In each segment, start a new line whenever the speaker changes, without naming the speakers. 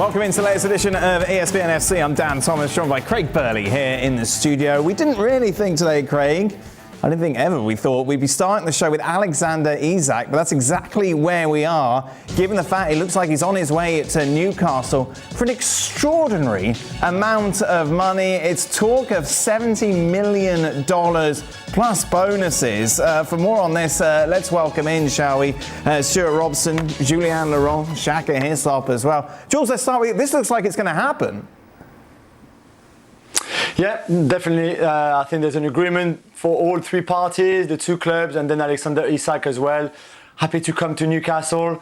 Welcome into the latest edition of ESPN FC. I'm Dan Thomas, joined by Craig Burley here in the studio. We didn't really think today, Craig, I didn't think ever we thought we'd be starting the show with Alexander Isak, but that's exactly where we are, given the fact it looks like he's on his way to Newcastle for an extraordinary amount of money. It's talk of $70 million plus bonuses. For more on this, let's welcome in, shall we, Stuart Robson, Julian Laurent, Shaka Hislop as well. Jules, let's start with you. This looks like it's going to happen.
Yeah, definitely. I think there's an agreement for all three parties, the two clubs, and then Alexander Isak as well. Happy to come to Newcastle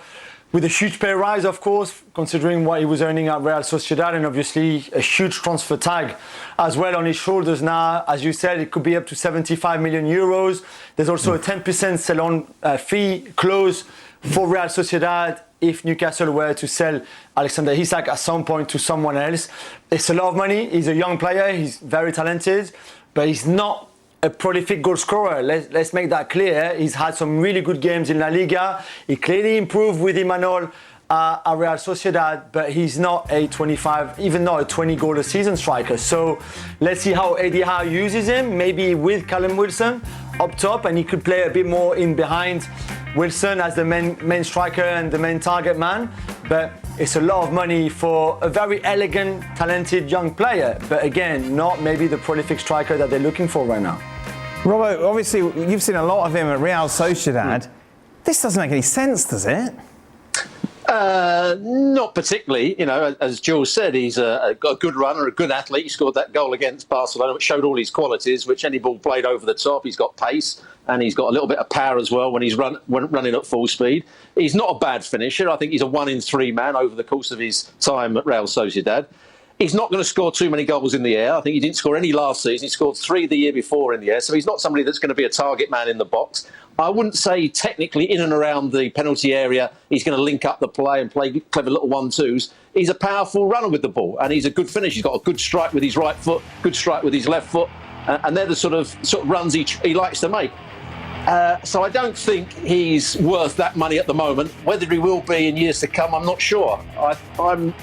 with a huge pay rise, of course, considering what he was earning at Real Sociedad, and obviously a huge transfer tag as well on his shoulders now. As you said, it could be up to 75 million euros. There's also a 10% sell-on fee clause for Real Sociedad if Newcastle were to sell Alexander Isak at some point to someone else. It's a lot of money. He's a young player. He's very talented, but he's not a prolific goal scorer. Let's make that clear. He's had some really good games in La Liga. He clearly improved with Imanol at Real Sociedad, but he's not a 25, even not a 20 goal a season striker. So let's see how Eddie Howe uses him, maybe with Callum Wilson up top, and he could play a bit more in behind Wilson as the main striker and the main target man. But it's a lot of money for a very elegant, talented young player. But again, not maybe the prolific striker that they're looking for right now.
Robert, obviously you've seen a lot of him at Real Sociedad. This doesn't make any sense, does it?
Not particularly. You know, as Jules said, he's a good runner, a good athlete. He scored that goal against Barcelona, which showed all his qualities, which any ball played over the top. He's got pace and he's got a little bit of power as well when he's running at full speed. He's not a bad finisher. I think he's a 1 in 3 man over the course of his time at Real Sociedad. He's not going to score too many goals in the air. I think he didn't score any last season. He scored 3 the year before in the air. So he's not somebody that's going to be a target man in the box. I wouldn't say technically in and around the penalty area he's going to link up the play and play clever little 1-2s. He's a powerful runner with the ball and he's a good finisher. He's got a good strike with his right foot, good strike with his left foot. And they're the sort of runs he likes to make. So I don't think he's worth that money at the moment. Whether he will be in years to come, I'm not sure. I'm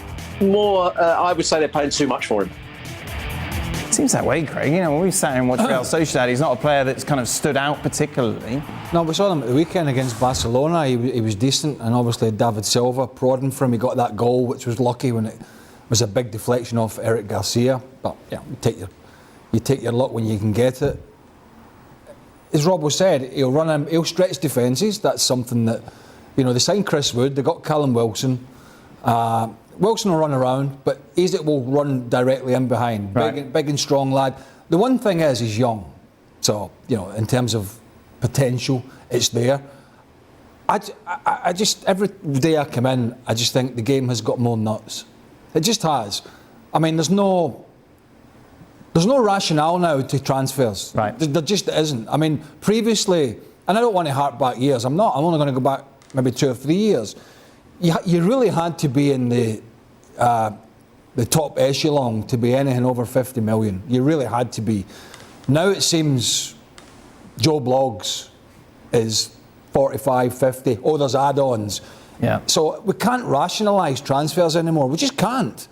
more, I would say they're paying too much for him.
It seems that way, Craig. You know, when we sat and watched Real Sociedad, he's not a player that's kind of stood out particularly.
No, we saw him at the weekend against Barcelona. He was decent, and obviously David Silva prodding for him. He got that goal, which was lucky when it was a big deflection off Eric Garcia. But yeah, you take your luck when you can get it. As Rob said, he'll stretch defences. That's something that, you know, they signed Chris Wood, they got Callum Wilson. Wilson will run around, but Isak will run directly in behind. Right. Big and strong lad. The one thing is, he's young. So, you know, in terms of potential, it's there. I just, every day I come in, I just think the game has got more nuts. It just has. I mean, there's no rationale now to transfers. Right. There just isn't. I mean, previously, and I don't want to hark back years, I'm only going to go back maybe 2 or 3 years. You really had to be in the top echelon to be anything over 50 million. You really had to be. Now it seems Joe Bloggs is 45, 50. Oh, there's add-ons. Yeah. So we can't rationalise transfers anymore. We just can't.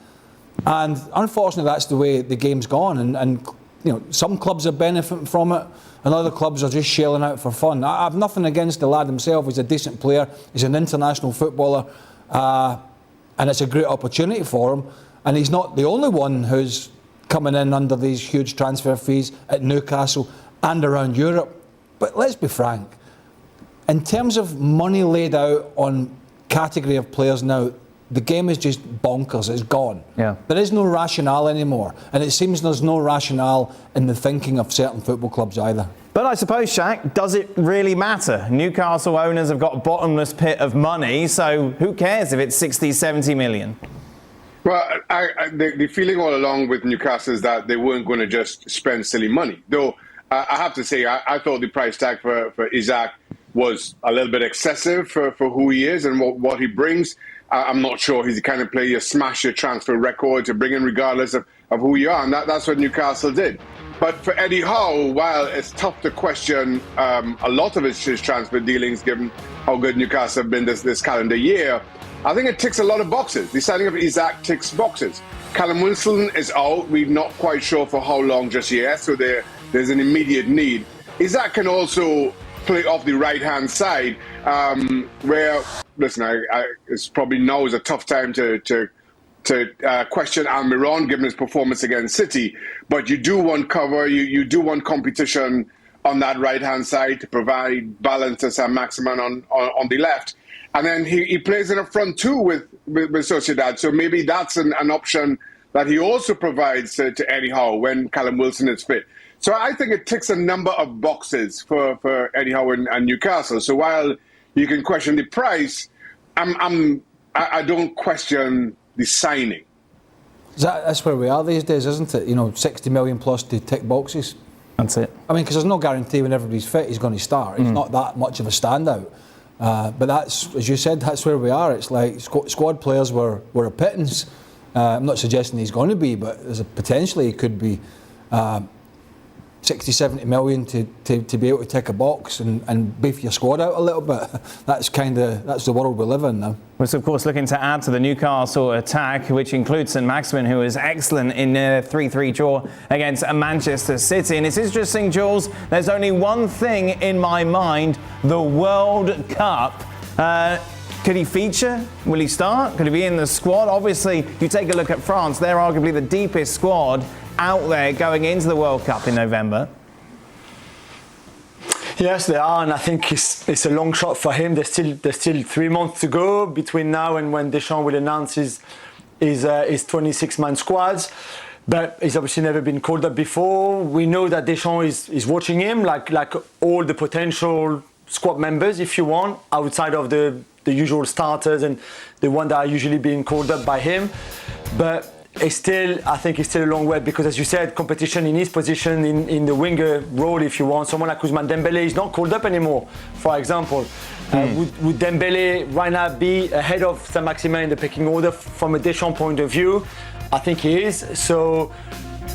And unfortunately, that's the way the game's gone. And you know, some clubs are benefiting from it, and other clubs are just shelling out for fun. I have nothing against the lad himself. He's a decent player. He's an international footballer, and it's a great opportunity for him. And he's not the only one who's coming in under these huge transfer fees at Newcastle and around Europe. But let's be frank. In terms of money laid out on category of players now, the game is just bonkers. It's gone. Yeah. There is no rationale anymore. And it seems there's no rationale in the thinking of certain football clubs either.
But I suppose, Shaq, does it really matter? Newcastle owners have got a bottomless pit of money, so who cares if it's 60, 70 million?
Well, the feeling all along with Newcastle is that they weren't going to just spend silly money. Though, I have to say, I thought the price tag for Isak was a little bit excessive for who he is and what he brings. I'm not sure he's the kind of player you smash your transfer record to bring in regardless of who you are. And that's what Newcastle did. But for Eddie Howe, while it's tough to question a lot of his transfer dealings, given how good Newcastle have been this calendar year, I think it ticks a lot of boxes. The signing of Isak ticks boxes. Callum Wilson is out. We're not quite sure for how long just yet, so there's an immediate need. Isak can also play off the right-hand side, where, listen, it's probably now is a tough time to question Almiron given his performance against City, but you do want cover, you do want competition on that right-hand side to provide balance to Saint-Maximin on the left. And then he plays in a front two with Sociedad, so maybe that's an option that he also provides to Eddie Howe when Callum Wilson is fit. So I think it ticks a number of boxes for Eddie Howe and Newcastle. So while you can question the price, I don't question the signing.
That's where we are these days, isn't it? 60 million plus to tick boxes.
That's it.
I mean, because there's no guarantee when everybody's fit he's going to start. He's not that much of a standout. But that's, as you said, that's where we are. It's like squad players were a pittance. I'm not suggesting he's going to be, but there's potentially he could be 60, 70 million to be able to tick a box and beef your squad out a little bit. That's the world we live in now.
We're of course looking to add to the Newcastle attack, which includes Saint-Maximin, who was excellent in a 3-3 draw against Manchester City. And it's interesting, Jules, there's only one thing in my mind: the World Cup. Could he feature? Will he start? Could he be in the squad? Obviously, you take a look at France, they're arguably the deepest squad out there going into the World Cup in November.
Yes, they are, and I think it's a long shot for him. There's still 3 months to go between now and when Deschamps will announce his 26-man squads. But he's obviously never been called up before. We know that Deschamps is watching him, like all the potential squad members, if you want, outside of the usual starters and the one that are usually being called up by him. But I think it's still a long way, because, as you said, competition in his position in the winger role, if you want. Someone like Ousmane Dembélé is not called up anymore, for example. Would Dembélé right now be ahead of Saint-Maximin in the pecking order from a Deschamps point of view? I think he is. So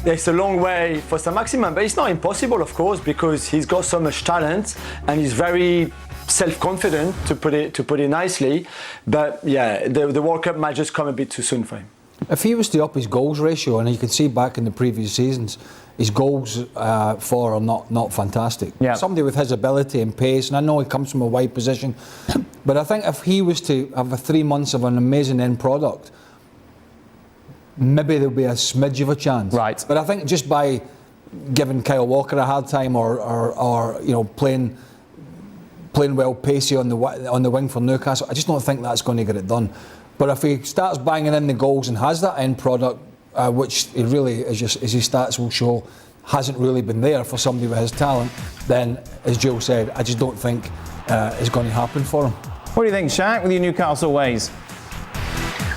there's a long way for Saint-Maximin, but it's not impossible, of course, because he's got so much talent and he's very self-confident, to put it nicely. But yeah, the World Cup might just come a bit too soon for him.
If he was to up his goals ratio, and you can see back in the previous seasons, his goals for are not fantastic.
Yeah.
Somebody with his ability and pace, and I know he comes from a wide position, but I think if he was to have 3 months of an amazing end product, maybe there'll be a smidge of a chance.
Right.
But I think just by giving Kyle Walker a hard time, or playing well pacey on the wing for Newcastle, I just don't think that's going to get it done. But if he starts banging in the goals and has that end product, which he really, as his stats will show, hasn't really been there for somebody with his talent, then, as Joe said, I just don't think it's going to happen for him.
What do you think, Shaq, with your Newcastle ways?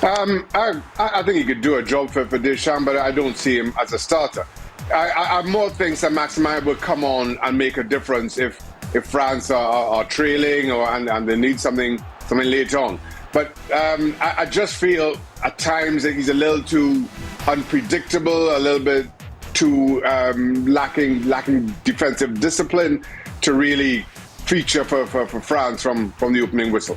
I think he could do a job for Deschamps, but I don't see him as a starter. I more think Saint-Maximin will come on and make a difference if France are trailing and they need something later on. But I just feel at times that he's a little too unpredictable, a little bit too lacking defensive discipline to really feature for France from the opening whistle.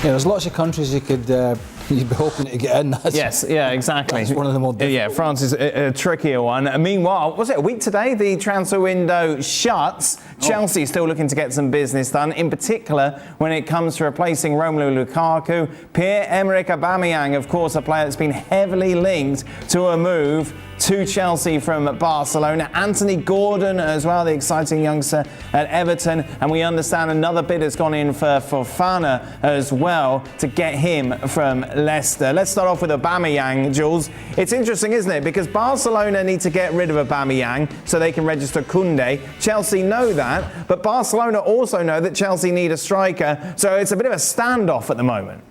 Yeah, there's lots of countries you could you'd be hoping to get in.
Yes, yeah, exactly.
That's one of the more difficult.
Yeah, France is a trickier one. Meanwhile, was it a week today? The transfer window shuts. Chelsea is still looking to get some business done, in particular when it comes to replacing Romelu Lukaku. Pierre-Emerick Aubameyang, of course, a player that's been heavily linked to a move to Chelsea from Barcelona. Anthony Gordon as well, the exciting youngster at Everton. And we understand another bid has gone in for Fofana as well to get him from Leicester. Let's start off with Aubameyang, Jules. It's interesting, isn't it? Because Barcelona need to get rid of Aubameyang so they can register Koundé. Chelsea know that, but Barcelona also know that Chelsea need a striker. So it's a bit of a standoff at the moment.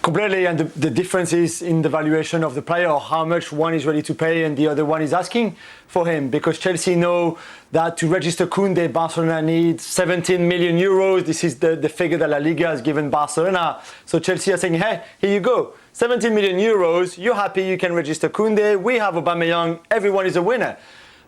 Completely, and the difference is in the valuation of the player, or how much one is ready to pay and the other one is asking for him. Because Chelsea know that to register Koundé, Barcelona needs 17 million euros. This is the figure that La Liga has given Barcelona. So Chelsea are saying, hey, here you go, 17 million euros, you're happy, you can register Koundé, we have Aubameyang, everyone is a winner.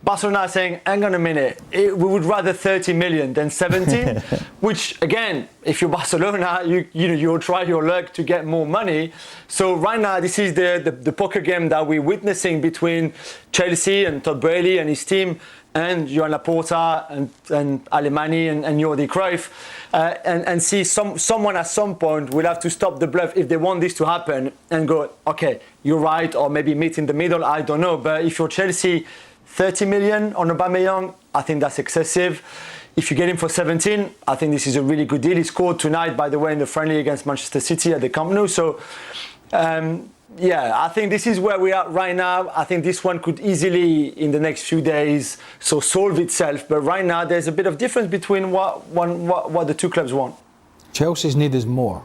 Barcelona are saying, hang on a minute, we would rather 30 million than 70, which again, if you're Barcelona, you'll try your luck to get more money. So right now, this is the poker game that we're witnessing between Chelsea and Todd Boehly and his team, and Joan Laporta and Alemany and Jordi Cruyff, and see someone at some point will have to stop the bluff if they want this to happen and go, okay, you're right, or maybe meet in the middle, I don't know. But if you're Chelsea, 30 million on Aubameyang, I think that's excessive. If you get him for 17, I think this is a really good deal. He scored tonight, by the way, in the friendly against Manchester City at the Camp Nou. So, I think this is where we are right now. I think this one could easily, in the next few days, solve itself. But right now, there's a bit of difference between what the two clubs want.
Chelsea's need is more.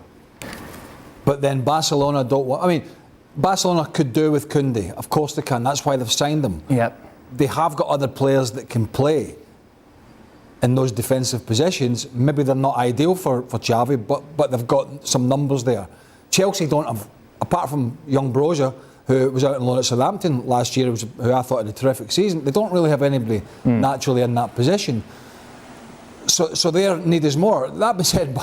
But then Barcelona don't want... I mean, Barcelona could do with Koundé. Of course they can. That's why they've signed him.
Yep.
They have got other players that can play in those defensive positions. Maybe they're not ideal for Xavi, but they've got some numbers there. Chelsea don't have, apart from young Broja, who was out on loan at Southampton last year, who I thought had a terrific season, they don't really have anybody naturally in that position. So their need is more. That being said,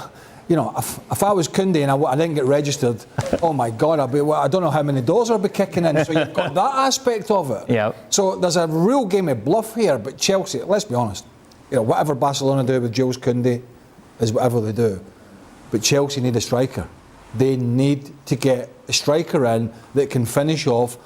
you know, if I was Koundé and I didn't get registered, oh my God, I don't know how many doors I'll be kicking in. So you've got that aspect of it.
Yeah.
So there's a real game of bluff here. But Chelsea, let's be honest, you know, whatever Barcelona do with Jules Koundé is whatever they do. But Chelsea need a striker. They need to get a striker in that can finish off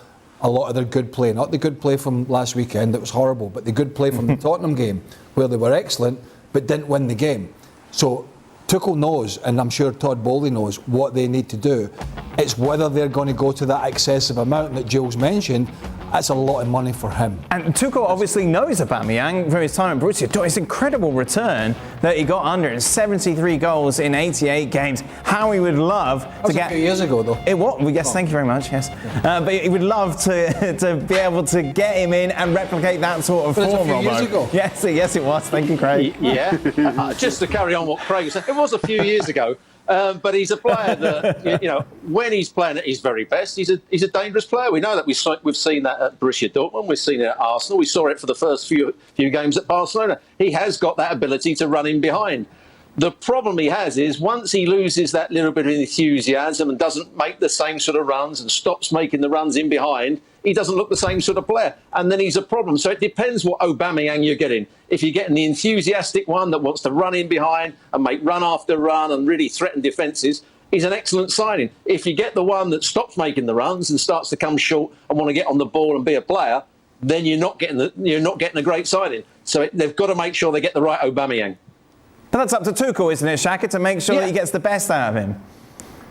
a lot of their good play. Not the good play from last weekend, that was horrible, but the good play from the Tottenham game, where they were excellent, but didn't win the game. So Tuchel knows, and I'm sure Todd Boehly knows, what they need to do. It's whether they're going to go to that excessive amount that Jules mentioned. That's a lot of money for him.
And Tuchel obviously knows Aubameyang from his time at Borussia. It's an incredible return that he got under. It's 73 goals in 88 games. How he would love to get...
a few years ago, though.
It was. Yes, thank you very much, yes. But he would love to be able to get him in and replicate that sort of
but
form,
it's a few years ago.
Yes, it was. Thank you, Craig.
Yeah. Just to carry on what Craig said, it was a few years ago. But he's a player that, you know, when he's playing at his very best, he's a dangerous player. We know that. We've seen that at Borussia Dortmund. We've seen it at Arsenal. We saw it for the first few games at Barcelona. He has got that ability to run in behind. The problem he has is once he loses that little bit of enthusiasm and doesn't make the same sort of runs and stops making the runs in behind, he doesn't look the same sort of player. And then he's a problem. So it depends what Aubameyang you're getting. If you're getting the enthusiastic one that wants to run in behind and make run after run and really threaten defences, he's an excellent signing. If you get the one that stops making the runs and starts to come short and want to get on the ball and be a player, then you're not getting a great signing. So they've got to make sure they get the right Aubameyang.
But that's up to Tuchel, isn't it, Shaka, to make sure that he gets the best out of him?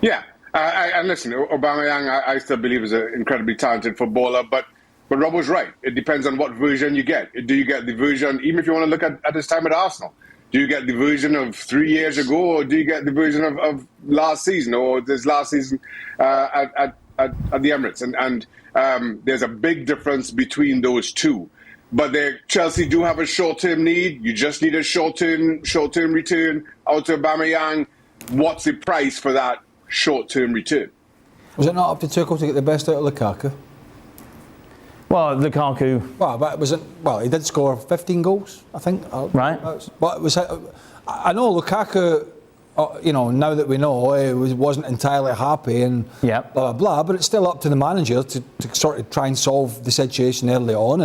Yeah. And listen, Aubameyang, I still believe is an incredibly talented footballer, but Rob was right. It depends on what version you get. Do you get the version, even if you want to look at his time at Arsenal, do you get the version of 3 years ago, or do you get the version of last season, or this last season at the Emirates? And there's a big difference between those two. But Chelsea do have a short-term need. You just need a short-term return out of Aubameyang. What's the price for that short-term return?
Was it not up to Tuchel to get the best out of Lukaku?
Well, Lukaku...
Well, but well, he did score 15 goals, I think.
Right.
But it was... I know Lukaku, you know, now that we know, he wasn't entirely happy and blah, blah, blah, but it's still up to the manager to sort of try and solve the situation early on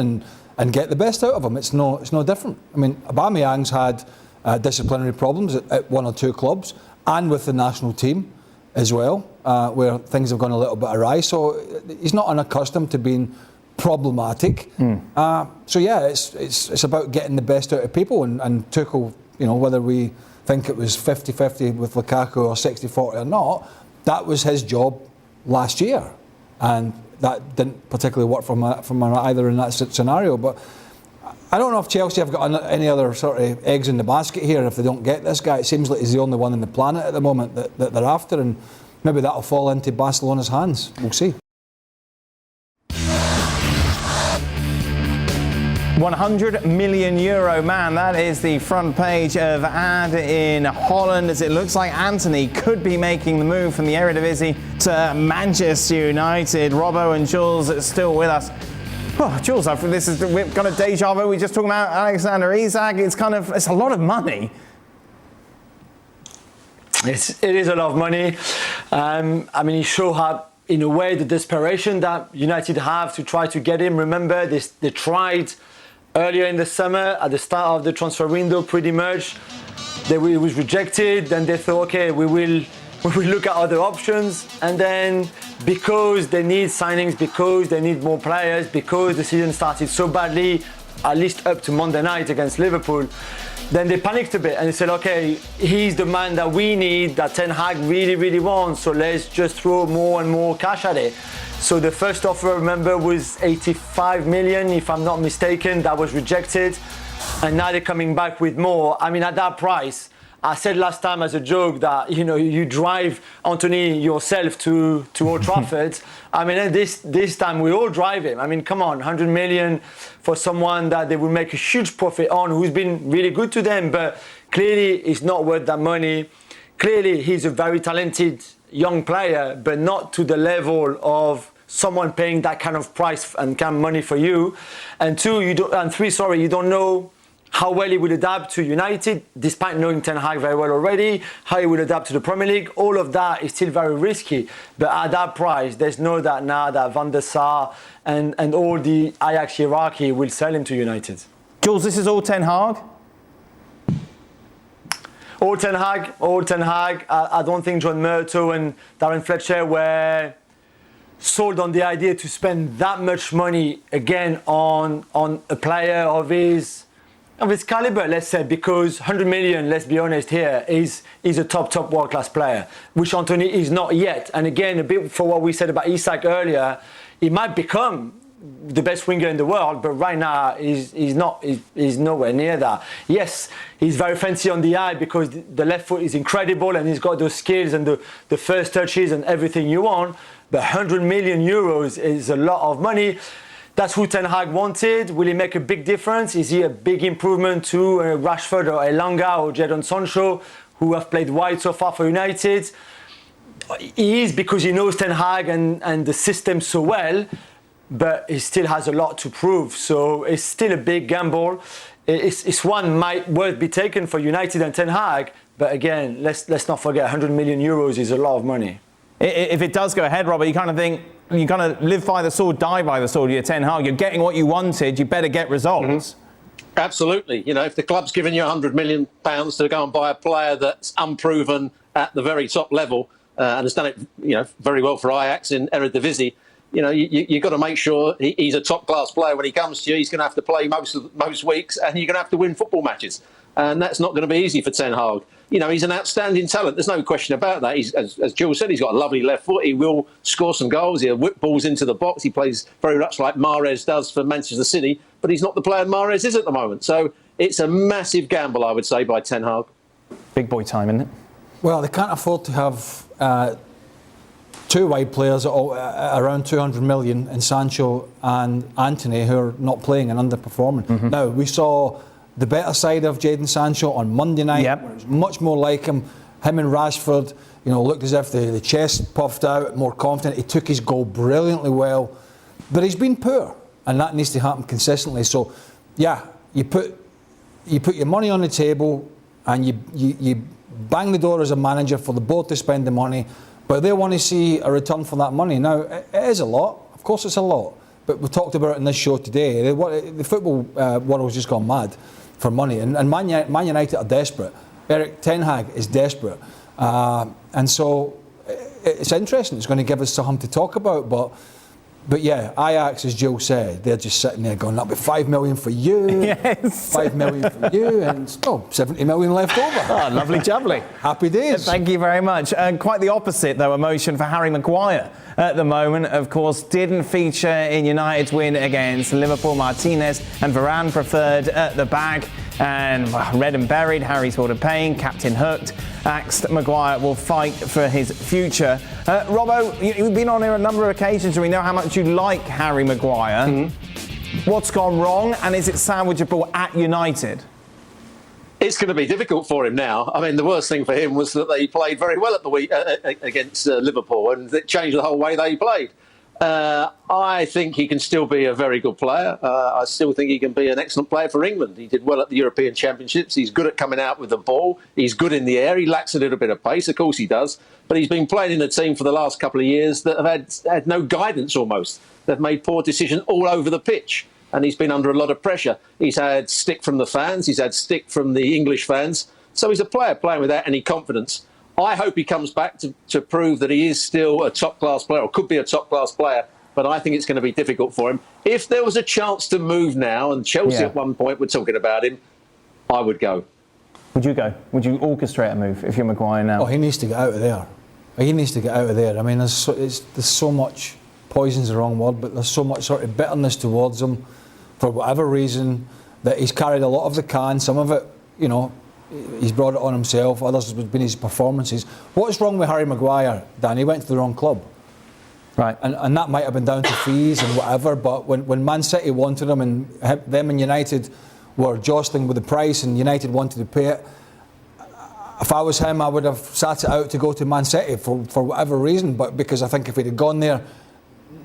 and get the best out of him. It's no different. I mean, Aubameyang's had disciplinary problems at one or two clubs and with the national team as well, where things have gone a little bit awry. So he's not unaccustomed to being problematic. So yeah, it's about getting the best out of people, and Tuchel, you know, whether we think it was 50-50 with Lukaku or 60-40 or not, that was his job last year, and that didn't particularly work from either in that scenario. But I don't know if Chelsea have got any other sort of eggs in the basket here if they don't get this guy. It seems like he's the only one on the planet at the moment that they're after, and maybe that'll fall into Barcelona's hands. We'll see.
100 million euro man, that is the front page of ad in Holland, as it looks like Antony could be making the move from the Eredivisie to Manchester United. Robbo and Jules are still with us. Oh, Jules, we're kind of deja vu. We're just talking about Alexander Isak. It's a lot of money.
It is a lot of money. I mean, he showed how, in a way, the desperation that United have to try to get him. Remember, they tried earlier in the summer, at the start of the transfer window, pretty much. It was rejected. Then they thought, okay, we will look at other options. And then, because they need signings, because they need more players, because the season started so badly, at least up to Monday night against Liverpool, then they panicked a bit and they said, okay, he's the man that we need, that Ten Hag really, really wants, so let's just throw more and more cash at it. So the first offer, remember, was 85 million, if I'm not mistaken. That was rejected. And now they're coming back with more. I mean, at that price, I said last time as a joke that, you drive Antony yourself to Old Trafford. I mean, this time we all drive him. I mean, come on, 100 million for someone that they will make a huge profit on, who's been really good to them, but clearly it's not worth that money. Clearly he's a very talented young player, but not to the level of someone paying that kind of price and kind of money for you. And three, you don't know how well he will adapt to United, despite knowing Ten Hag very well already, how he will adapt to the Premier League. All of that is still very risky. But at that price, there's no doubt now that Van der Sar and all the Ajax hierarchy will sell him to United.
Jules, this is all Ten Hag?
All Ten Hag. I don't think John Murtough and Darren Fletcher were sold on the idea to spend that much money again on a player of his caliber, let's say, because 100 million, let's be honest here, is a top world-class player, which Antony is not yet. And again, a bit for what we said about Isak earlier, he might become the best winger in the world, but right now he's nowhere near that. Yes, he's very fancy on the eye because the left foot is incredible and he's got those skills and the first touches and everything you want, but 100 million euros is a lot of money. That's who Ten Hag wanted. Will he make a big difference? Is he a big improvement to Rashford or Elanga or Jadon Sancho, who have played wide so far for United? He is, because he knows Ten Hag and the system so well, but he still has a lot to prove. So it's still a big gamble. It's one might worth be taken for United and Ten Hag, but again, let's not forget 100 million euros is a lot of money.
If it does go ahead, Robert, you kind of live by the sword, die by the sword. You're Ten Hag. You're getting what you wanted. You better get results.
Mm-hmm. Absolutely. If the club's giving you £100 million to go and buy a player that's unproven at the very top level and has done it, very well for Ajax in Eredivisie, you've got to make sure he's a top-class player when he comes to you. He's going to have to play most weeks, and you're going to have to win football matches. And that's not going to be easy for Ten Hag. He's an outstanding talent. There's no question about that. As Jules said, he's got a lovely left foot. He will score some goals. He'll whip balls into the box. He plays very much like Mahrez does for Manchester City, but he's not the player Mahrez is at the moment. So it's a massive gamble, I would say, by Ten Hag.
Big boy time, isn't it?
Well, they can't afford to have two wide players at around 200 million in Sancho and Antony, who are not playing and underperforming. Mm-hmm. Now, we saw the better side of Jadon Sancho on Monday night. Yep. Where it was much more like him. Him and Rashford, looked as if the chest puffed out, more confident. He took his goal brilliantly well, but he's been poor, and that needs to happen consistently. So, yeah, you put your money on the table, and you bang the door as a manager for the board to spend the money, but they want to see a return for that money. Now, it is a lot. Of course, it's a lot. But we talked about it in this show today. The football world has just gone mad for money, and Man United are desperate. Erik Ten Hag is desperate, and so it's interesting. It's going to give us something to talk about. But yeah, Ajax, as Joe said, they're just sitting there going, that'll be 5 million for you, yes. 5 million for you, and 70 million left over.
Oh, lovely jubbly.
Happy days.
Thank you very much. Quite the opposite, though, emotion for Harry Maguire at the moment. Of course, didn't feature in United's win against Liverpool. Martinez and Varane preferred at the back. And red and buried, Harry's World of Pain, captain hooked, axed Maguire will fight for his future. Robbo, you've been on here a number of occasions and we know how much you like Harry Maguire. Mm-hmm. What's gone wrong, and is it salvageable at United?
It's going to be difficult for him now. I mean, the worst thing for him was that they played very well at the week against Liverpool, and it changed the whole way they played. I think he can still be a very good player. I still think he can be an excellent player for England. He did well at the European Championships. He's good at coming out with the ball. He's good in the air. He lacks a little bit of pace. Of course he does. But he's been playing in a team for the last couple of years that have had no guidance almost. They've made poor decisions all over the pitch. And he's been under a lot of pressure. He's had stick from the fans. He's had stick from the English fans. So he's a player playing without any confidence. I hope he comes back to prove that he is still a top-class player, or could be a top-class player, but I think it's going to be difficult for him. If there was a chance to move now, and Chelsea at one point were talking about him, I would go.
Would you go? Would you orchestrate a move if you're Maguire now?
Oh, he needs to get out of there. He needs to get out of there. I mean, there's so much, poison's the wrong word, but there's so much sort of bitterness towards him for whatever reason, that he's carried a lot of the can, some of it, you know, he's brought it on himself, others have been his performances. What's wrong with Harry Maguire, Dan? He went to the wrong club.
Right.
And that might have been down to fees and whatever, but when Man City wanted him and them and United were jostling with the price and United wanted to pay it, if I was him, I would have sat it out to go to Man City for whatever reason, but because I think if he'd have gone there,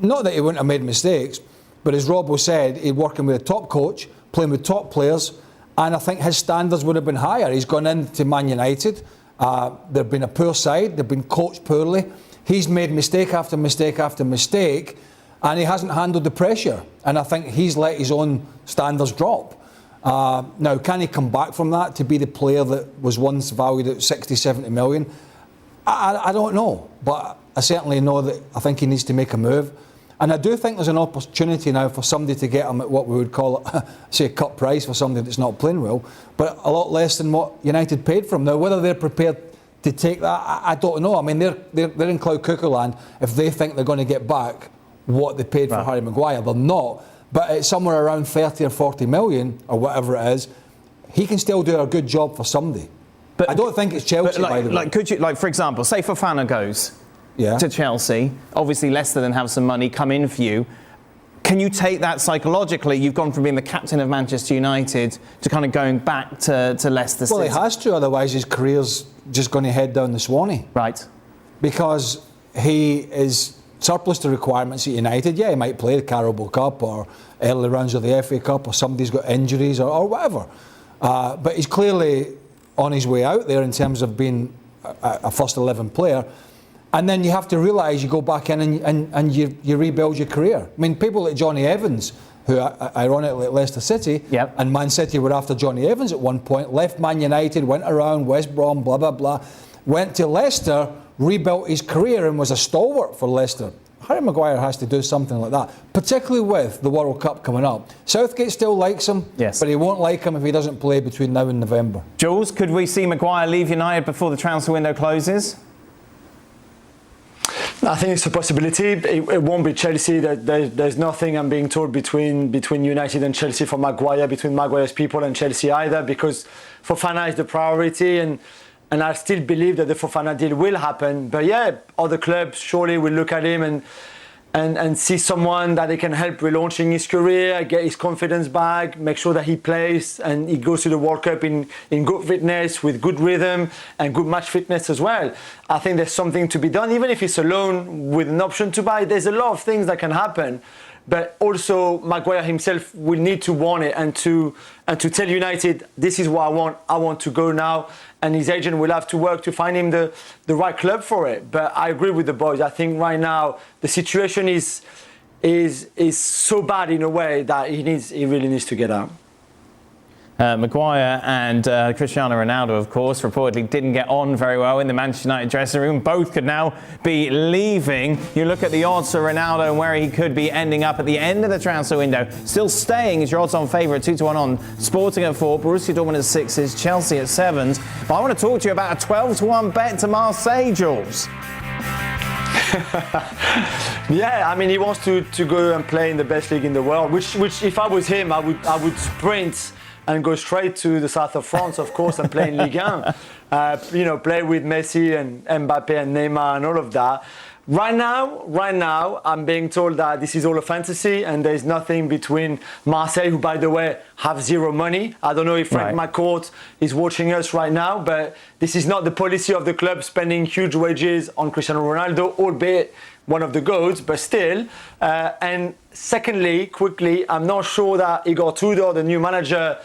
not that he wouldn't have made mistakes, but as Robbo said, he's working with a top coach, playing with top players, and I think his standards would have been higher. He's gone into Man United. They've been a poor side. They've been coached poorly. He's made mistake after mistake after mistake, and he hasn't handled the pressure. And I think he's let his own standards drop. Now, can he come back from that to be the player that was once valued at 60, 70 million? I don't know. But I certainly know that I think he needs to make a move. And I do think there's an opportunity now for somebody to get him at what we would call, say, a cut price for somebody that's not playing well, but a lot less than what United paid for him. Now, whether they're prepared to take that, I don't know. I mean, they're in cloud cuckoo land if they think they're going to get back what they paid for Harry Maguire. They're not. But it's somewhere around 30 or 40 million or whatever it is. He can still do a good job for somebody. But I don't think it's Chelsea, by the way.
Could you, for example, say Fofana goes to Chelsea, obviously Leicester then have some money come in for you. Can you take that psychologically? You've gone from being the captain of Manchester United to kind of going back to Leicester City.
Well, he has to, otherwise his career's just going to head down the Swanee.
Right.
Because he is surplus to requirements at United. Yeah, he might play the Carabao Cup or early rounds of the FA Cup, or somebody's got injuries or whatever. But he's clearly on his way out there in terms of being a first 11 player. And then you have to realise you go back in and you rebuild your career. I mean, people like Johnny Evans, who ironically at Leicester City, and Man City were after Johnny Evans at one point, left Man United, went around West Brom, blah, blah, blah, went to Leicester, rebuilt his career and was a stalwart for Leicester. Harry Maguire has to do something like that, particularly with the World Cup coming up. Southgate still likes him, but he won't like him if he doesn't play between now and November.
Jules, could we see Maguire leave United before the transfer window closes?
I think it's a possibility. It won't be Chelsea. There's nothing, I'm being told, between United and Chelsea for Maguire, between Maguire's people and Chelsea either, because Fofana is the priority, and I still believe that the Fofana deal will happen. But yeah, other clubs surely will look at him and see someone that they can help relaunching his career, get his confidence back, make sure that he plays and he goes to the World Cup in good fitness, with good rhythm and good match fitness as well. I think there's something to be done, even if it's a loan with an option to buy. There's a lot of things that can happen. But also Maguire himself will need to want it and to tell United, this is what I want to go now. And his agent will have to work to find him the right club for it. But I agree with the boys. I think right now the situation is so bad in a way that he really needs to get out.
Maguire and Cristiano Ronaldo, of course, reportedly didn't get on very well in the Manchester United dressing room. Both could now be leaving. You look at the odds for Ronaldo and where he could be ending up at the end of the transfer window. Still staying is your odds-on favourite, 2-1 on. Sporting at 4, Borussia Dortmund at 6s, Chelsea at 7s. But I want to talk to you about a 12-1 bet to Marseille, Jules.
Yeah, I mean, he wants to go and play in the best league in the world, which if I was him, I would sprint and go straight to the south of France, of course, and play in Ligue 1. Play with Messi and Mbappe and Neymar and all of that. Right now, I'm being told that this is all a fantasy and there's nothing between Marseille, who, by the way, have zero money. I don't know if Frank McCourt is watching us right now, but this is not the policy of the club, spending huge wages on Cristiano Ronaldo, albeit one of the GOATs, but still. And secondly, quickly, I'm not sure that Igor Tudor, the new manager,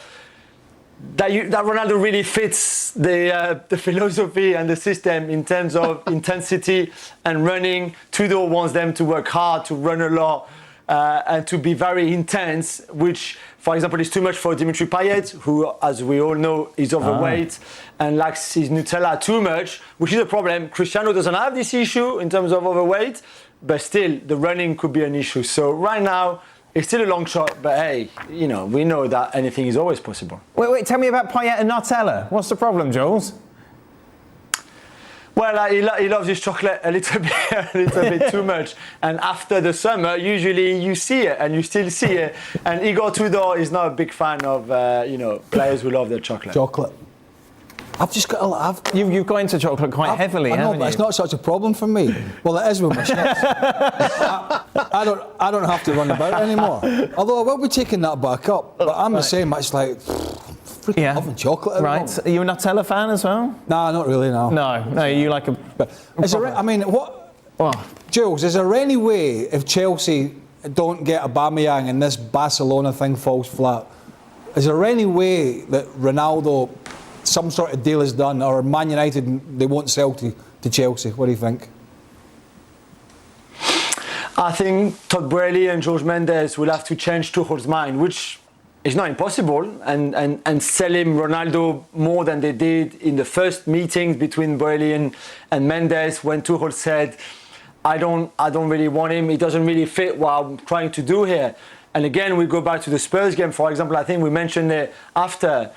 that Ronaldo really fits the philosophy and the system in terms of intensity and running. Tudor wants them to work hard, to run a lot, and to be very intense, which, for example, is too much for Dimitri Payet, who, as we all know, is overweight and likes his Nutella too much, which is a problem. Cristiano doesn't have this issue in terms of overweight, but still, the running could be an issue. So right now, it's still a long shot, but hey, we know that anything is always possible.
Wait, tell me about Payet and Nutella. What's the problem, Jules?
Well, he loves his chocolate a little bit too much. And after the summer, usually you see it, and you still see it. And Igor Tudor is not a big fan of, players who love their chocolate.
Chocolate. I've just got
You've got into chocolate quite heavily,
I know,
haven't
but
you?
it's not such a problem for me. Well, it is with my chefs. I don't have to run about anymore. Although I will be taking that back up. But I'm the same. It's like freaking loving chocolate. At the moment.
Are you a Nutella fan as well?
Nah, not really. No.
No, you like a.
Jules, is there any way if Chelsea don't get Aubameyang and this Barcelona thing falls flat, is there any way that Ronaldo, some sort of deal is done, or Man United, they won't sell to Chelsea? What do you think?
I think Todd Boehly and George Mendes will have to change Tuchel's mind, which is not impossible, and sell him Ronaldo more than they did in the first meetings between Boehly and Mendes, when Tuchel said, I don't really want him, he doesn't really fit what I'm trying to do here. And again, we go back to the Spurs game, for example. I think we mentioned it after.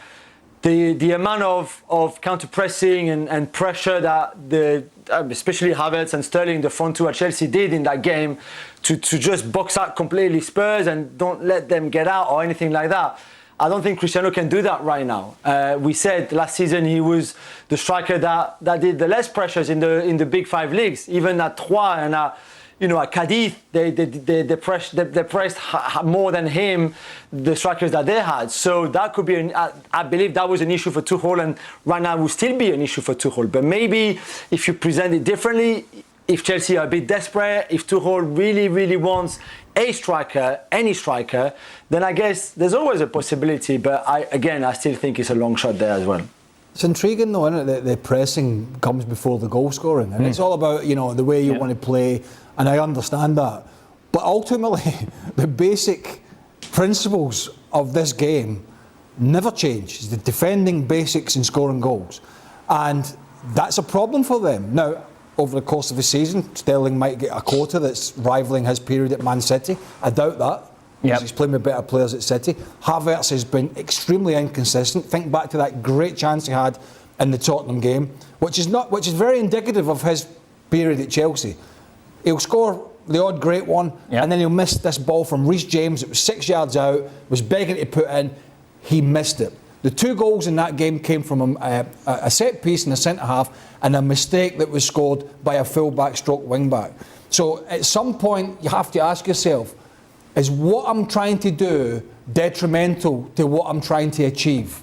The amount of counter-pressing and pressure that especially Havertz and Sterling, the front two at Chelsea, did in that game to just box out completely Spurs and don't let them get out or anything like that. I don't think Cristiano can do that right now. We said last season he was the striker that did the less pressures in the big five leagues, even at Troyes and at Cadiz, they pressed more than him, the strikers that they had. So that could be, I believe that was an issue for Tuchel, and right now will still be an issue for Tuchel. But maybe if you present it differently, if Chelsea are a bit desperate, if Tuchel really, really wants a striker, any striker, then I guess there's always a possibility. But I still think it's a long shot there as well.
It's intriguing though, isn't it, that the pressing comes before the goal scoring. And it's all about, the way you want to play. And I understand that. But ultimately, the basic principles of this game never change. It's the defending basics and scoring goals. And that's a problem for them. Now, over the course of the season, Sterling might get a quota that's rivaling his period at Man City. I doubt that. Yep. He's playing with better players at City. Havertz has been extremely inconsistent. Think back to that great chance he had in the Tottenham game, which is very indicative of his period at Chelsea. He'll score the odd great one, and then he'll miss this ball from Reece James. It was 6 yards out, was begging to put in. He missed it. The 2 goals in that game came from a set piece in the centre half and a mistake that was scored by a full-back stroke wing-back. So at some point, you have to ask yourself, is what I'm trying to do detrimental to what I'm trying to achieve?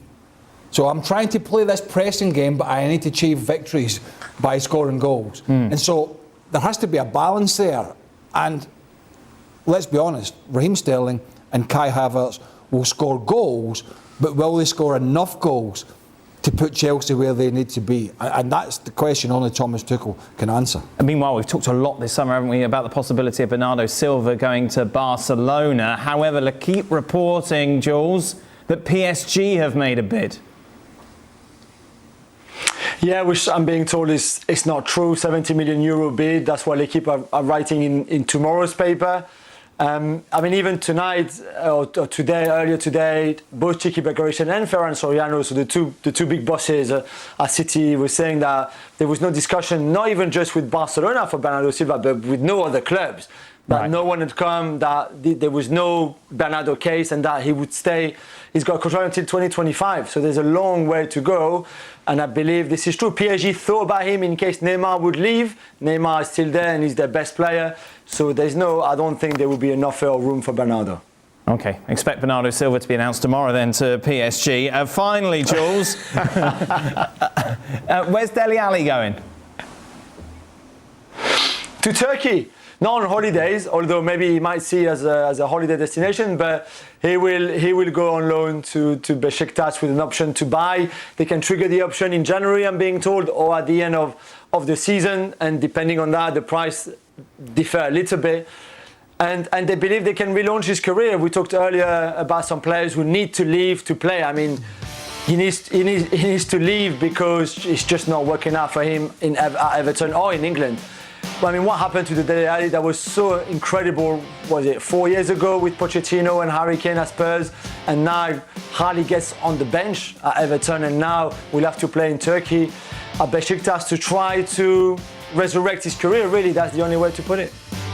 So I'm trying to play this pressing game, but I need to achieve victories by scoring goals. And so there has to be a balance there. And let's be honest, Raheem Sterling and Kai Havertz will score goals, but will they score enough goals to put Chelsea where they need to be? And that's the question only Thomas Tuchel can answer.
And meanwhile, we've talked a lot this summer, haven't we, about the possibility of Bernardo Silva going to Barcelona. However, they keep reporting, Jules, that PSG have made a bid.
Yeah, which I'm being told it's not true. 70 million euro bid. That's what L'Equipe are writing in tomorrow's paper. Even tonight or today, earlier today, both Chiqui Becarishan and Ferran Soriano, so the two big bosses at City, were saying that there was no discussion, not even just with Barcelona for Bernardo Silva, but with no other clubs. That
Right.
no one had come, that there was no Bernardo case, and that he would stay. He's got a contract until 2025, so there's a long way to go. And I believe this is true. PSG thought about him in case Neymar would leave. Neymar is still there and he's their best player. So I don't think there will be an offer or room for Bernardo.
Okay, expect Bernardo Silva to be announced tomorrow then to PSG. Finally, Jules, where's Dele Alli going?
To Turkey. Not on holidays, although maybe he might see it as a holiday destination, but he will go on loan to Besiktas with an option to buy. They can trigger the option in January, I'm being told, or at the end of the season, and depending on that, the price differ a little bit. And they believe they can relaunch his career. We talked earlier about some players who need to leave to play. I mean, he needs to leave because it's just not working out for him at Everton or in England. But I mean, what happened to the Dele Alli that was so incredible, was it 4 years ago with Pochettino and Harry Kane at Spurs, and now hardly gets on the bench at Everton, and now we'll have to play in Turkey at Besiktas to try to resurrect his career. Really, that's the only way to put it.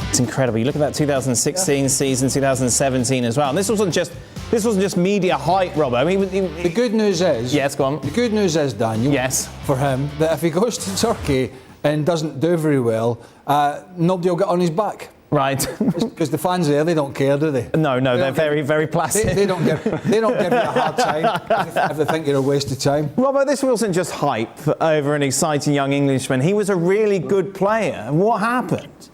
It's incredible. You look at that 2016 season, 2017 as well. And this wasn't just media hype, Robbo. I mean,
The good news is...
Yes, go on.
The good news is, Daniel,
Yes.
for him, that if he goes to Turkey and doesn't do very well, nobody will get on his back.
Right.
Because the fans there, they don't care, do they?
No, they're very, very placid.
They don't give you a hard time if they think you're a waste of time.
Robbo, this wasn't just hype over an exciting young Englishman. He was a really good player. What happened?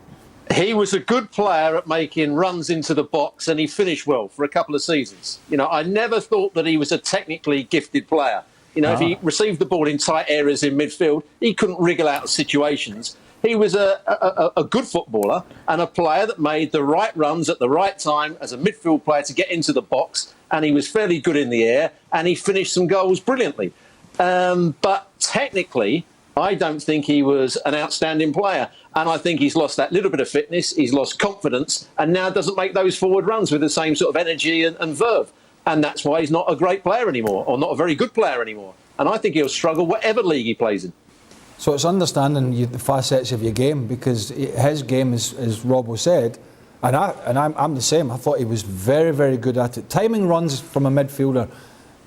He was a good player at making runs into the box, and he finished well for a couple of seasons. You know, I never thought that he was a technically gifted player. You know, if he received the ball in tight areas in midfield, he couldn't wriggle out of situations. He was a good footballer and a player that made the right runs at the right time as a midfield player to get into the box, and he was fairly good in the air, and he finished some goals brilliantly. But technically, I don't think he was an outstanding player. And I think he's lost that little bit of fitness, he's lost confidence, and now doesn't make those forward runs with the same sort of energy and verve. And that's why he's not a great player anymore, or not a very good player anymore. And I think he'll struggle whatever league he plays in.
So it's understanding the facets of your game, because his game, as Robbo said, and I'm the same. I thought he was very, very good at it. Timing runs from a midfielder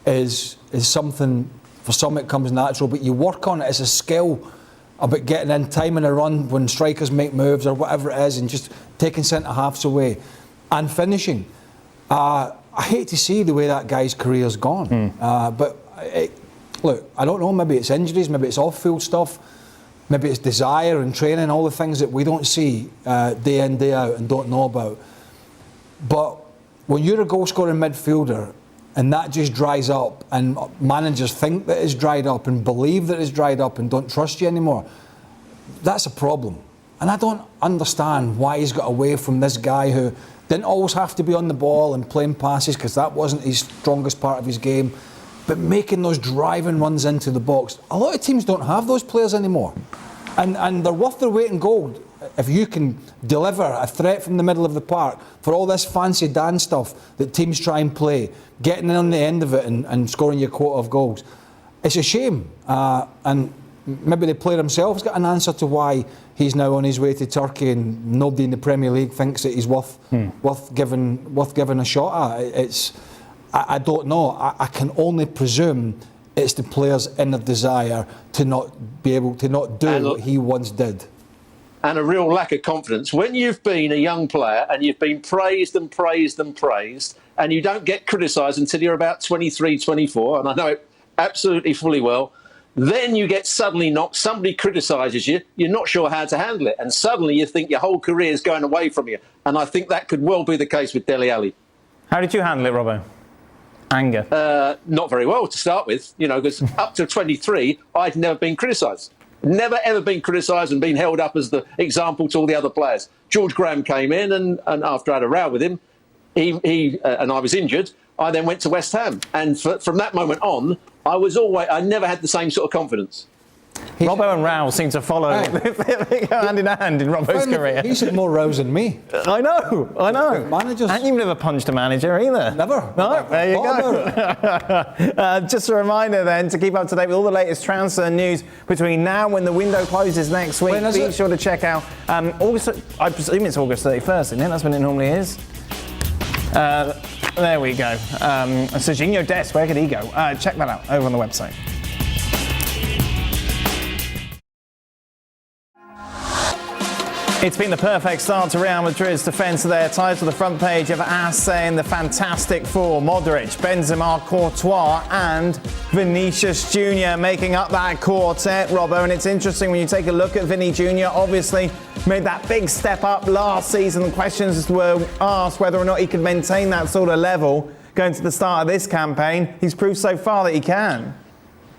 is something, for some it comes natural, but you work on it as a skill about getting in, timing a run when strikers make moves or whatever it is, and just taking centre-halves away and finishing. I hate to see the way that guy's career's gone. But look, I don't know, maybe it's injuries, maybe it's off-field stuff, maybe it's desire and training, all the things that we don't see day in, day out and don't know about. But when you're a goal-scoring midfielder and that just dries up, and managers think that it's dried up and believe that it's dried up and don't trust you anymore, that's a problem. And I don't understand why he's got away from this guy who didn't always have to be on the ball and playing passes, because that wasn't his strongest part of his game, but making those driving runs into the box. A lot of teams don't have those players anymore, and they're worth their weight in gold if you can deliver a threat from the middle of the park for all this fancy dance stuff that teams try and play, getting in on the end of it and scoring your quota of goals. It's a shame, and maybe the player himself's got an answer to why he's now on his way to Turkey and nobody in the Premier League thinks that he's worth giving a shot at. I don't know. I can only presume it's the player's inner desire to not do what he once did.
And a real lack of confidence. When you've been a young player and you've been praised and praised and praised, and you don't get criticised until you're about 23, 24, and I know it absolutely fully well, then you get suddenly knocked, somebody criticises you, you're not sure how to handle it, and suddenly you think your whole career is going away from you. And I think that could well be the case with Dele Alli.
How did you handle it, Robbo? Anger?
Not very well to start with, you know, because up to 23, I'd never been criticised. Never, ever been criticised and been held up as the example to all the other players. George Graham came in, and after I had a row with him, he and I was injured, I then went to West Ham. And from that moment on, I never had the same sort of confidence.
Robbo and Raul seem to follow they go hand in hand in Robbo's career.
He's had more rows than me.
I know.
Managers.
And you've never punched a manager either.
Never.
No, there you go. Just a reminder then to keep up to date with all the latest transfer news between now and the window closes next week. Be sure to check out August. I presume it's August 31st, isn't it? That's when it normally is. There we go. Serginho Dest, where could he go? Check that out over on the website. It's been the perfect start to Real Madrid's defence of their title. The front page of AS saying the fantastic four: Modric, Benzema, Courtois and Vinicius Jr. making up that quartet, Robbo. And it's interesting when you take a look at Vinny Jr. Obviously made that big step up last season. The questions were asked whether or not he could maintain that sort of level going to the start of this campaign. He's proved so far that he can.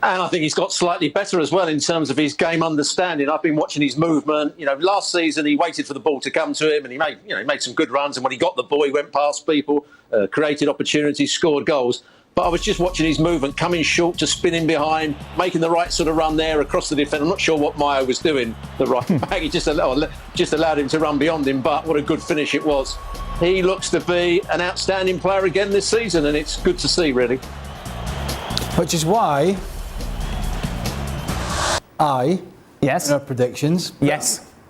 And I think he's got slightly better as well in terms of his game understanding. I've been watching his movement. Last season he waited for the ball to come to him, and he made some good runs. And when he got the ball, he went past people, created opportunities, scored goals. But I was just watching his movement, coming short to spinning behind, making the right sort of run there across the defence. I'm not sure what Mayo was doing, the right back. He just allowed him to run beyond him. But what a good finish it was. He looks to be an outstanding player again this season, and it's good to see, really.
Which is why in our predictions,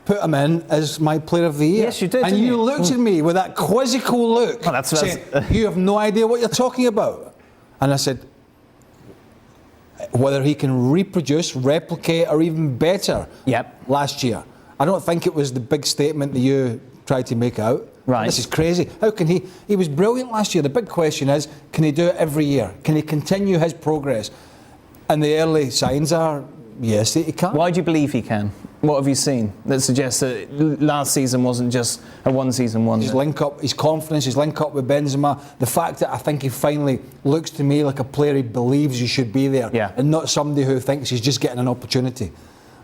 put him in as my player of the year.
Yes, you did.
And you looked at me with that quizzical look, saying, you have no idea what you're talking about. And I said, whether he can reproduce, replicate, or even better last year. I don't think it was the big statement that you tried to make out.
Right.
This is crazy. How can he? He was brilliant last year. The big question is, can he do it every year? Can he continue his progress? And the early signs are, yes, he can.
Why do you believe he can? What have you seen that suggests that last season wasn't just a one-season wonder?
His link up, his confidence, his link up with Benzema, the fact that I think he finally looks to me like a player he believes he should be there, and not somebody who thinks he's just getting an opportunity,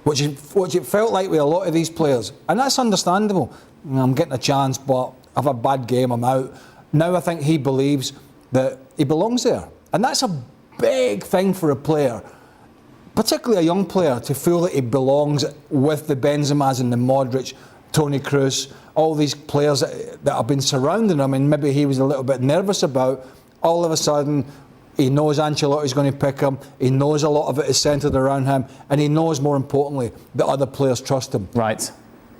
which it felt like with a lot of these players, and that's understandable. I'm getting a chance, but I've a bad game, I'm out. Now I think he believes that he belongs there, and that's a big thing for a player. Particularly a young player, to feel that he belongs with the Benzemas and the Modric, Toni Kroos, all these players that have been surrounding him, and maybe he was a little bit nervous about. All of a sudden, he knows Ancelotti's going to pick him, he knows a lot of it is centred around him, and he knows, more importantly, that other players trust him.
Right.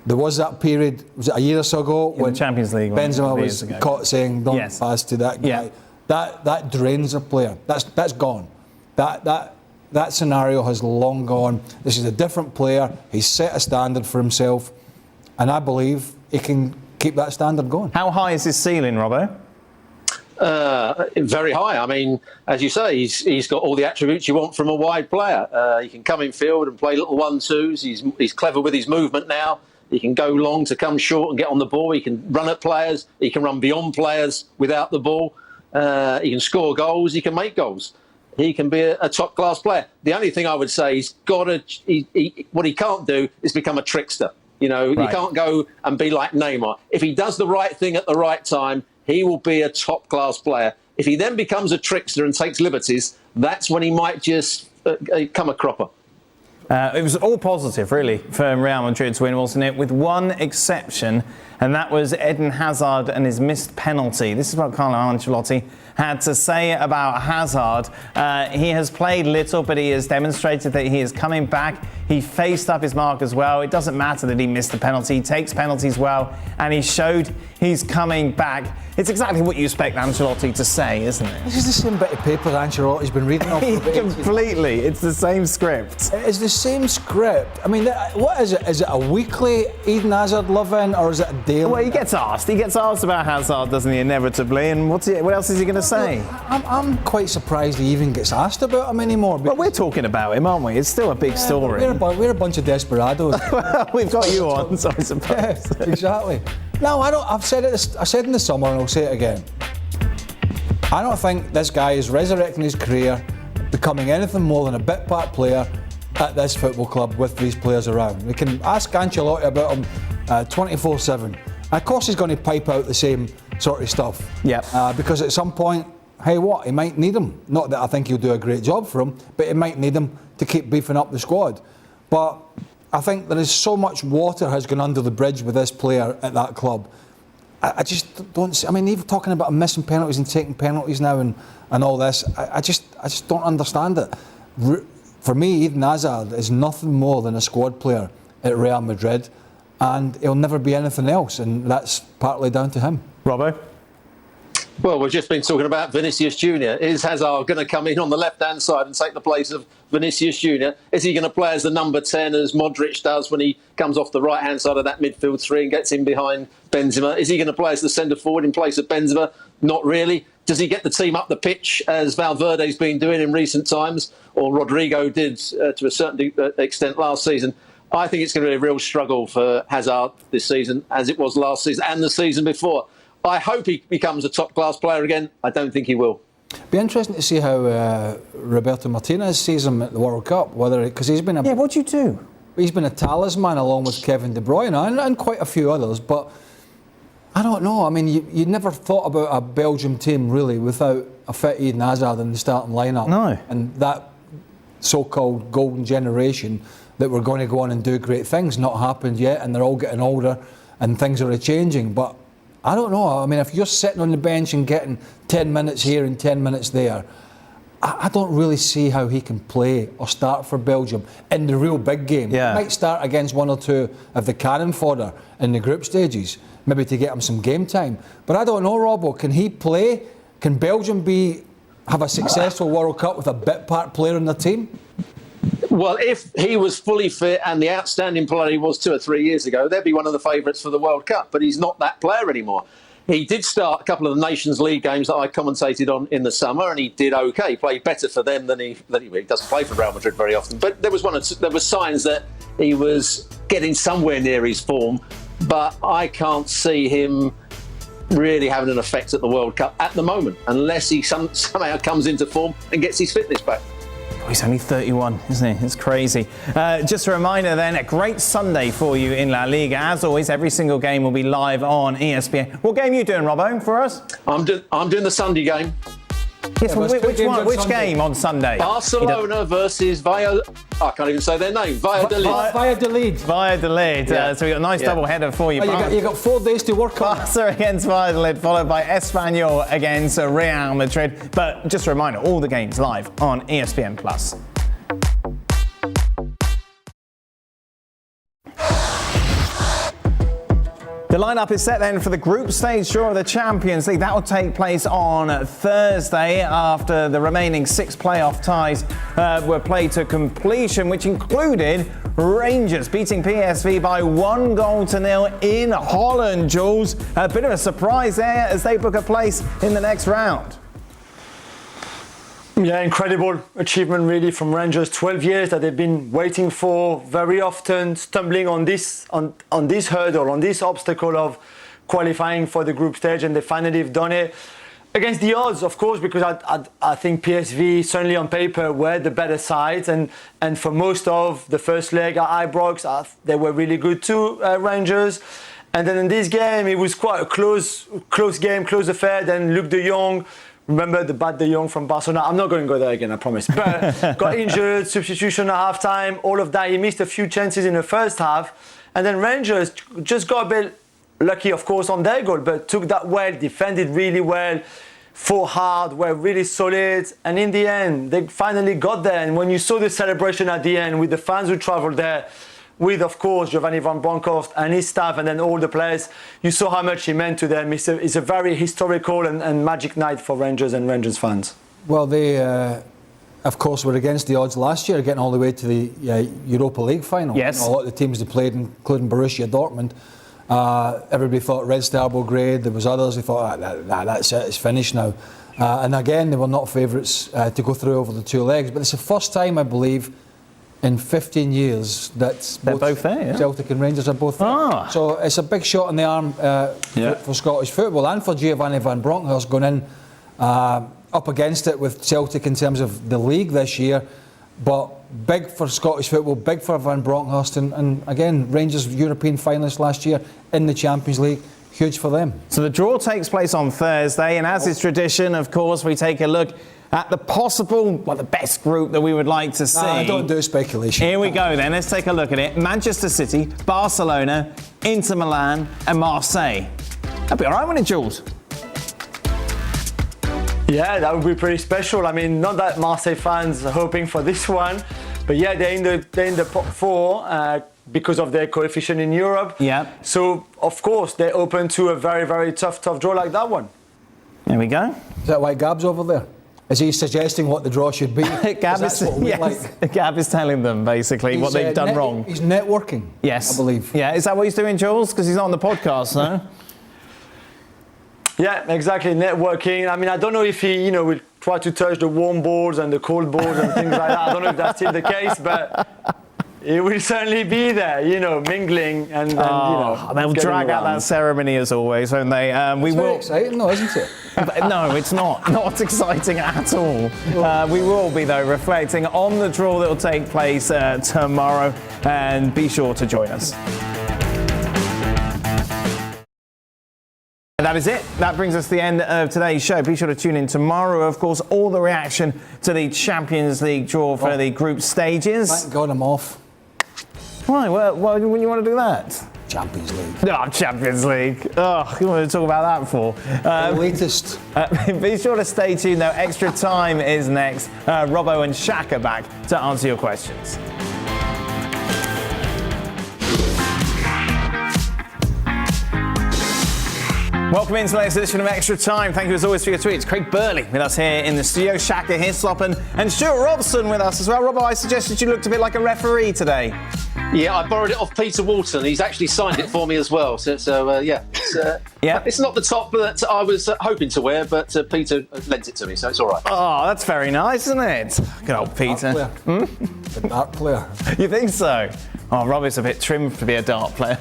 There was that period, was it a year or so ago, when
the Champions League
Benzema was caught saying, don't pass to that guy. That drains a player. That's gone. That scenario has long gone. This is a different player. He's set a standard for himself, and I believe he can keep that standard going.
How high is his ceiling, Robbo?
Very high. I mean, as you say, he's got all the attributes you want from a wide player. He can come in field and play little 1-2s. He's clever with his movement now. He can go long to come short and get on the ball. He can run at players. He can run beyond players without the ball. He can score goals. He can make goals. He can be a top-class player. The only thing I would say, what he can't do is become a trickster. He can't go and be like Neymar. If he does the right thing at the right time, he will be a top-class player. If he then becomes a trickster and takes liberties, that's when he might just come a cropper.
It was all positive, really, for Real Madrid's win, wasn't it? With one exception, and that was Eden Hazard and his missed penalty. This is what Carlo Ancelotti had to say about Hazard. He has played little, but he has demonstrated that he is coming back. He faced up his mark as well. It doesn't matter that he missed the penalty. He takes penalties well, and he showed he's coming back. It's exactly what you expect Ancelotti to say, isn't it?
This is the same bit of paper that Ancelotti's been reading off.
Completely. It's the same script.
It's the same script. I mean, what is it? Is it a weekly Eden Hazard love-in, or is it a daily?
Well, he gets asked. He gets asked about Hazard, doesn't he, inevitably? And what else is he going to say?
I'm quite surprised he even gets asked about him anymore.
Well, we're talking about him, aren't we? It's still a big story.
We're a bunch of desperados.
Well, we've got you on, so I suppose.
Yeah, exactly. No, I don't. I've said it. I said in the summer, and I'll say it again. I don't think this guy is resurrecting his career, becoming anything more than a bit part player at this football club with these players around. We can ask Ancelotti about him 24/7. Of course, he's going to pipe out the same sort of stuff.
Yeah.
Because at some point, hey, he might need him. Not that I think he'll do a great job for him, but he might need him to keep beefing up the squad. But I think there is so much water has gone under the bridge with this player at that club. I just don't see, I mean, even talking about missing penalties and taking penalties now and all this, I just don't understand it. For me, Eden Hazard is nothing more than a squad player at Real Madrid, and he'll never be anything else, and that's partly down to him.
Robbo?
Well, we've just been talking about Vinicius Junior. Is Hazard going to come in on the left-hand side and take the place of Vinicius Junior? Is he going to play as the number 10 as Modric does when he comes off the right-hand side of that midfield three and gets in behind Benzema? Is he going to play as the centre-forward in place of Benzema? Not really. Does he get the team up the pitch as Valverde's been doing in recent times, or Rodrigo did to a certain extent last season? I think it's going to be a real struggle for Hazard this season, as it was last season and the season before. I hope he becomes a top-class player again. I don't think he will.
Be interesting to see how Roberto Martinez sees him at the World Cup, because he's been
what do you do?
He's been a talisman along with Kevin De Bruyne and quite a few others, but I don't know. I mean, you never thought about a Belgium team really without a fit Eden Hazard in the starting lineup.
No.
And that so-called golden generation that were going to go on and do great things not happened yet, and they're all getting older and things are changing. But I don't know. I mean, if you're sitting on the bench and getting 10 minutes here and 10 minutes there, I don't really see how he can play or start for Belgium in the real big game.
Yeah.
He might start against one or two of the cannon fodder in the group stages, maybe to get him some game time. But I don't know, Robbo, can he play? Can Belgium have a successful World Cup with a bit part player in the team?
Well, if he was fully fit and the outstanding player he was 2 or 3 years ago, they'd be one of the favourites for the World Cup. But he's not that player anymore. He did start a couple of the Nations League games that I commentated on in the summer, and he did OK. He played better for them than he doesn't play for Real Madrid very often. But there were signs that he was getting somewhere near his form. But I can't see him really having an effect at the World Cup at the moment, unless he somehow comes into form and gets his fitness back.
Oh, he's only 31, isn't he? It's crazy. Just a reminder then, a great Sunday for you in La Liga. As always, every single game will be live on ESPN. What game are you doing, Robbo, for us?
I'm doing the Sunday game.
Yes, well, which one? Which game on Sunday?
Barcelona versus I can't even say their name.
Valladolid.
Valladolid.
Yeah.
So we've got a nice double header for you.
You got 4 days to work on.
Barca against Valladolid, followed by Espanyol against Real Madrid. But just a reminder, all the games live on ESPN+. The lineup is set then for the group stage draw of the Champions League. That will take place on Thursday after the remaining 6 playoff ties were played to completion, which included Rangers beating PSV by 1-0 in Holland, Jules. A bit of a surprise there as they book a place in the next round.
Yeah, incredible achievement really from Rangers. 12 years that they've been waiting for, very often stumbling on this hurdle, on this obstacle of qualifying for the group stage, and they finally have done it. Against the odds, of course, because I think PSV, certainly on paper, were the better side, and for most of the first leg at Ibrox, they were really good too, Rangers. And then in this game, it was quite a close game, close affair. Then Luc de Jong, remember the bad De Jong from Barcelona? I'm not going to go there again, I promise. But got injured, substitution at half-time, all of that. He missed a few chances in the first half. And then Rangers just got a bit lucky, of course, on their goal, but took that well, defended really well, fought hard, were really solid. And in the end, they finally got there. And when you saw the celebration at the end with the fans who travelled there, with, of course, Giovanni van Bronckhorst and his staff, and then all the players, you saw how much he meant to them. It's a very historical and magic night for Rangers and Rangers fans.
Well, they, of course, were against the odds last year, getting all the way to the Europa League final.
Yes.
You know, a lot of the teams they played, including Borussia Dortmund, everybody thought Red Star Belgrade. There was others who thought, that's it, it's finished now. And again, they were not favourites to go through over the 2 legs. But it's the first time, I believe, in 15 years that
they're both there, yeah?
Celtic and Rangers are both there. So it's a big shot in the arm for Scottish football and for Giovanni van Bronckhorst going in up against it with Celtic in terms of the league this year. But big for Scottish football, big for Van Bronckhorst, and again, Rangers European finalists last year in the Champions League. Huge for them.
So the draw takes place on Thursday, and as is tradition, of course, we take a look at the the best group that we would like to see.
I don't do speculation.
Here we go then, let's take a look at it. Manchester City, Barcelona, Inter Milan and Marseille. That'd be all right, wouldn't it, Jules?
Yeah, that would be pretty special. I mean, not that Marseille fans are hoping for this one, but yeah, they're in the top 4 because of their coefficient in Europe.
Yeah.
So, of course, they're open to a very, very tough draw like that one.
There we go.
Is that why Gab's over there? Is he suggesting what the draw should be?
Gab is telling them basically what they've done wrong.
He's networking.
Yes,
I believe.
Yeah, is that what he's doing, Jules? Because he's not on the podcast, no?
Yeah, exactly. Networking. I mean, I don't know if he, will try to touch the warm boards and the cold boards and things like that. I don't know if that's still the case, but he will certainly be there, mingling and
they'll drag out that ceremony as always, won't they?
It's very exciting, though, isn't it?
No, it's not. Not exciting at all. We will be, though, reflecting on the draw that will take place tomorrow, and be sure to join us. And that is it. That brings us to the end of today's show. Be sure to tune in tomorrow. Of course, all the reaction to the Champions League draw for the group stages.
Thank God I'm off.
Why? Why wouldn't you want to do that?
Champions League.
No, Champions League. Oh, you want to talk about that for?
The latest.
Be sure to stay tuned, though. Extra Time is next. Robbo and Shaq are back to answer your questions. Welcome into the latest edition of Extra Time. Thank you as always for your tweets. Craig Burley with us here in the studio. Shaka here, Sloppen, and Stuart Robson with us as well. Robbo, I suggested you looked a bit like a referee today.
Yeah, I borrowed it off Peter Walton. He's actually signed it for me as well. So yeah. It's not the top that I was hoping to wear, but Peter lent it to me, so it's all right.
Oh, that's very nice, isn't it? Good old Peter.
A dart player.
You think so? Oh, Robbie's a bit trim to be a dart player.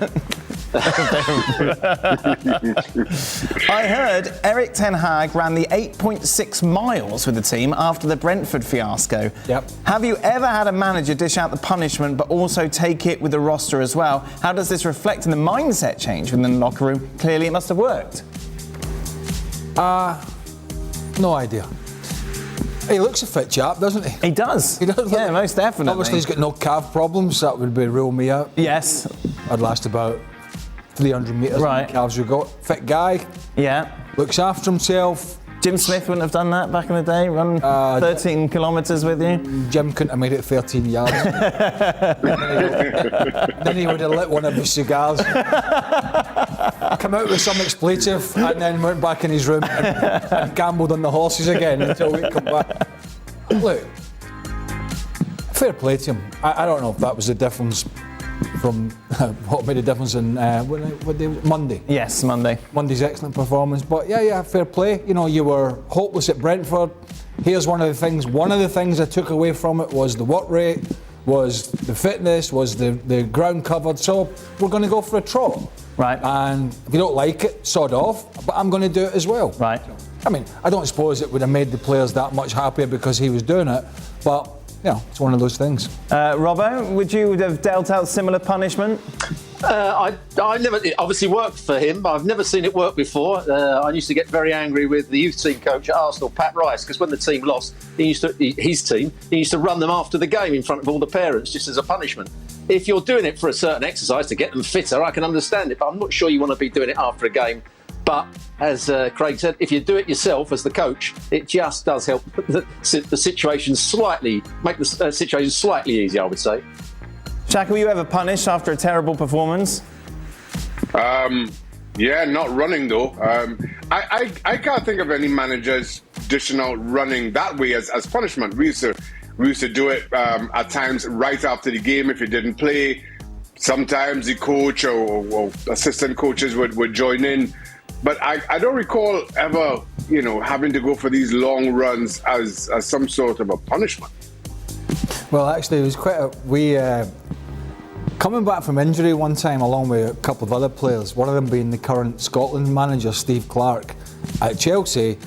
I heard Eric Ten Hag ran the 8.6 miles with the team after the Brentford fiasco.
Yep.
Have you ever had a manager dish out the punishment but also take it with the roster as well? How does this reflect in the mindset change within the locker room? Clearly it must have worked.
No idea. He looks a fit chap, doesn't he?
He does.
He does.
Yeah, most definitely.
Obviously he's got no calf problems. That would be rule me out.
Yes.
I'd last about 300 metres.
Right.
Calves we got. Fit guy.
Yeah.
Looks after himself.
Jim Smith wouldn't have done that back in the day, run 13 kilometres with you.
Jim couldn't have made it 13 yards. Then he would have lit one of his cigars, come out with some expletive, and then went back in his room and gambled on the horses again until we come back. Look, fair play to him. I don't know if that was the difference from what made a difference in what day was it? Monday.
Yes, Monday.
Monday's excellent performance, but yeah, fair play. You were hopeless at Brentford. Here's one of the things. One of the things I took away from it was the work rate, was the fitness, was the ground covered. So we're going to go for a trot.
Right.
And if you don't like it, sod off. But I'm going to do it as well.
Right.
I mean, I don't suppose it would have made the players that much happier because he was doing it, but. Yeah, it's one of those things.
Robbo, would you have dealt out similar punishment?
I never. It obviously worked for him, but I've never seen it work before. I used to get very angry with the youth team coach at Arsenal, Pat Rice, because when the team lost, he used to run them after the game in front of all the parents, just as a punishment. If you're doing it for a certain exercise to get them fitter, I can understand it, but I'm not sure you want to be doing it after a game. But as Craig said, if you do it yourself as the coach, it just does help the situation make the situation slightly easier, I would say.
Shaq, were you ever punished after a terrible performance?
Yeah, not running though. I can't think of any managers dishing out running that way as punishment. We used to do it at times right after the game if you didn't play. Sometimes the coach or assistant coaches would join in. But I don't recall ever, having to go for these long runs as some sort of a punishment.
Well, actually, it was coming back from injury one time, along with a couple of other players. One of them being the current Scotland manager, Steve Clarke, at Chelsea.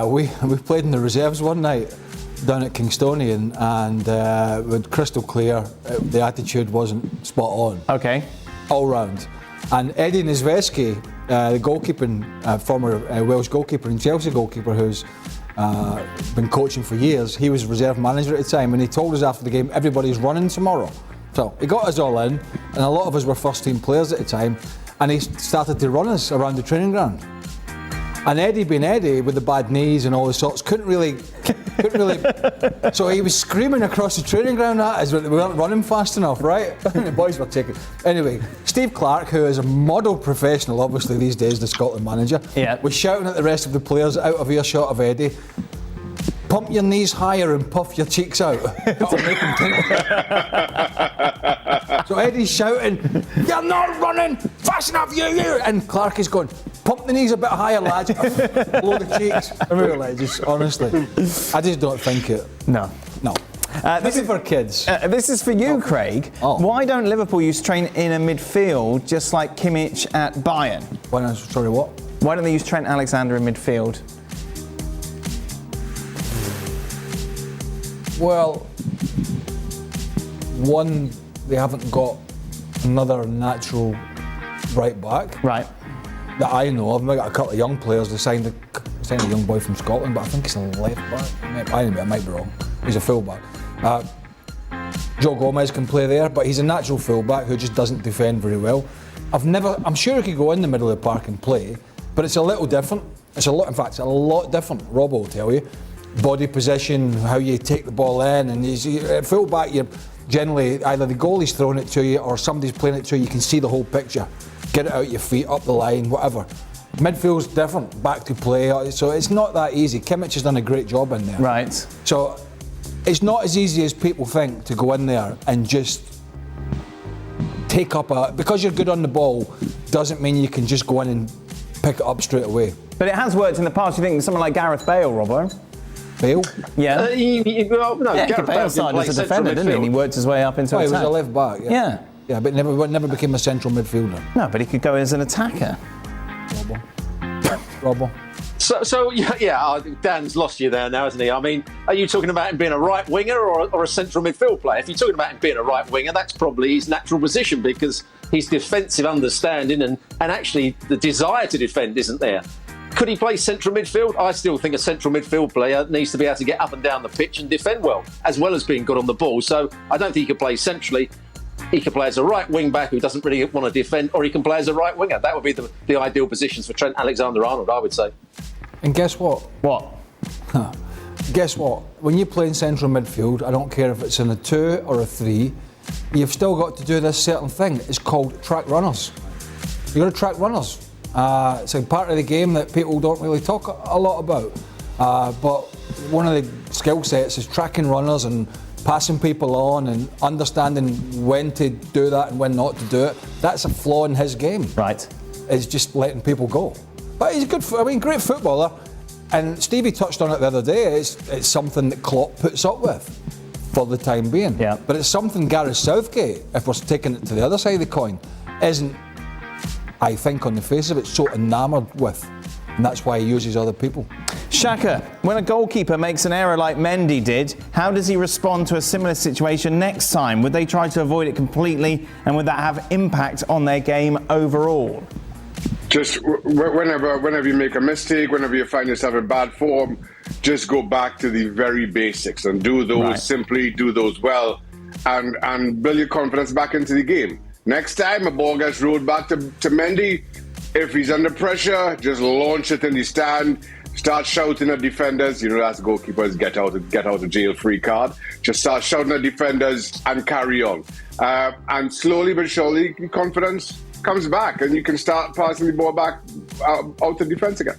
We played in the reserves one night down at Kingstonian, and with crystal clear, the attitude wasn't spot on.
Okay.
All round. And Eddie Niedzwiecki, the goalkeeping, former Welsh goalkeeper and Chelsea goalkeeper, who's been coaching for years. He was reserve manager at the time, and he told us after the game, everybody's running tomorrow. So he got us all in, and a lot of us were first team players at the time, and he started to run us around the training ground. And Eddie, being Eddie, with the bad knees and all the sorts, couldn't really. So he was screaming across the training ground at us, but we weren't running fast enough, right? The boys were taking. Anyway, Steve Clark, who is a model professional, obviously these days, the Scotland manager, was shouting at the rest of the players out of earshot of Eddie. Pump your knees higher and puff your cheeks out. That'll make them think. So Eddie's shouting, "You're not running fast enough, you!" And Clark is going, "Pump the knees a bit higher, lads." Blow the cheeks. I mean, like, just honestly, I just don't think it.
No.
This is for kids.
This is for you, Craig. Why don't Liverpool use train in a midfield just like Kimmich at Bayern?
Sorry, what?
Why don't they use Trent Alexander in midfield?
Well, one, they haven't got another natural right back.
Right.
That I know of. They've got a couple of young players. They signed a young boy from Scotland, but I think he's a left back. I might be wrong. He's a full back. Joe Gomez can play there, but he's a natural full back who just doesn't defend very well. I'm sure he could go in the middle of the park and play, but it's a little different. In fact, it's a lot different. Rob will tell you. Body position, how you take the ball in, and at full back, you're generally either the goalie's throwing it to you or somebody's playing it to you. You can see the whole picture. Get it out your feet, up the line, whatever. Midfield's different, back to play, so it's not that easy. Kimmich has done a great job in there.
Right.
So it's not as easy as people think to go in there and just take up because you're good on the ball doesn't mean you can just go in and pick it up straight away.
But it has worked in the past. You think someone like Gareth Bale, Robbo?
Bale?
Yeah.
Gareth
Bale started as a defender, didn't he? And he worked his way up into attack.
He was a left back.
Yeah.
Yeah, but never became a central midfielder.
No, but he could go as an attacker.
Robbo.
So Dan's lost you there now, hasn't he? I mean, are you talking about him being a right winger or a central midfield player? If you're talking about him being a right winger, that's probably his natural position because his defensive understanding and actually the desire to defend isn't there. Could he play central midfield? I still think a central midfield player needs to be able to get up and down the pitch and defend well, as well as being good on the ball. So I don't think he could play centrally. He can play as a right wing back who doesn't really want to defend, or he can play as a right winger. That would be the ideal positions for Trent Alexander-Arnold, I would say.
And guess what?
What?
Guess what? When you play in central midfield, I don't care if it's in a 2 or a 3, you've still got to do this certain thing. It's called track runners. You've got to track runners. It's a part of the game that people don't really talk a lot about. But one of the skill sets is tracking runners and passing people on and understanding when to do that and when not to do it. That's a flaw in his game.
Right.
Is just letting people go. But he's a great footballer. And Stevie touched on it the other day. It's something that Klopp puts up with for the time being.
Yeah.
But it's something Gareth Southgate, if we're taking it to the other side of the coin, isn't, I think, on the face of it, so enamoured with. And that's why he uses other people.
Shaka, when a goalkeeper makes an error like Mendy did, how does he respond to a similar situation next time? Would they try to avoid it completely, and would that have impact on their game overall?
Just whenever you make a mistake, whenever you find yourself in bad form, just go back to the very basics and do those simply, do those well, and build your confidence back into the game. Next time a ball gets rolled back to Mendy, if he's under pressure, just launch it in the stand. Start shouting at defenders. You know, that's goalkeepers get out of jail free card. Just start shouting at defenders and carry on. And slowly but surely, confidence comes back, and you can start passing the ball back out to defence again.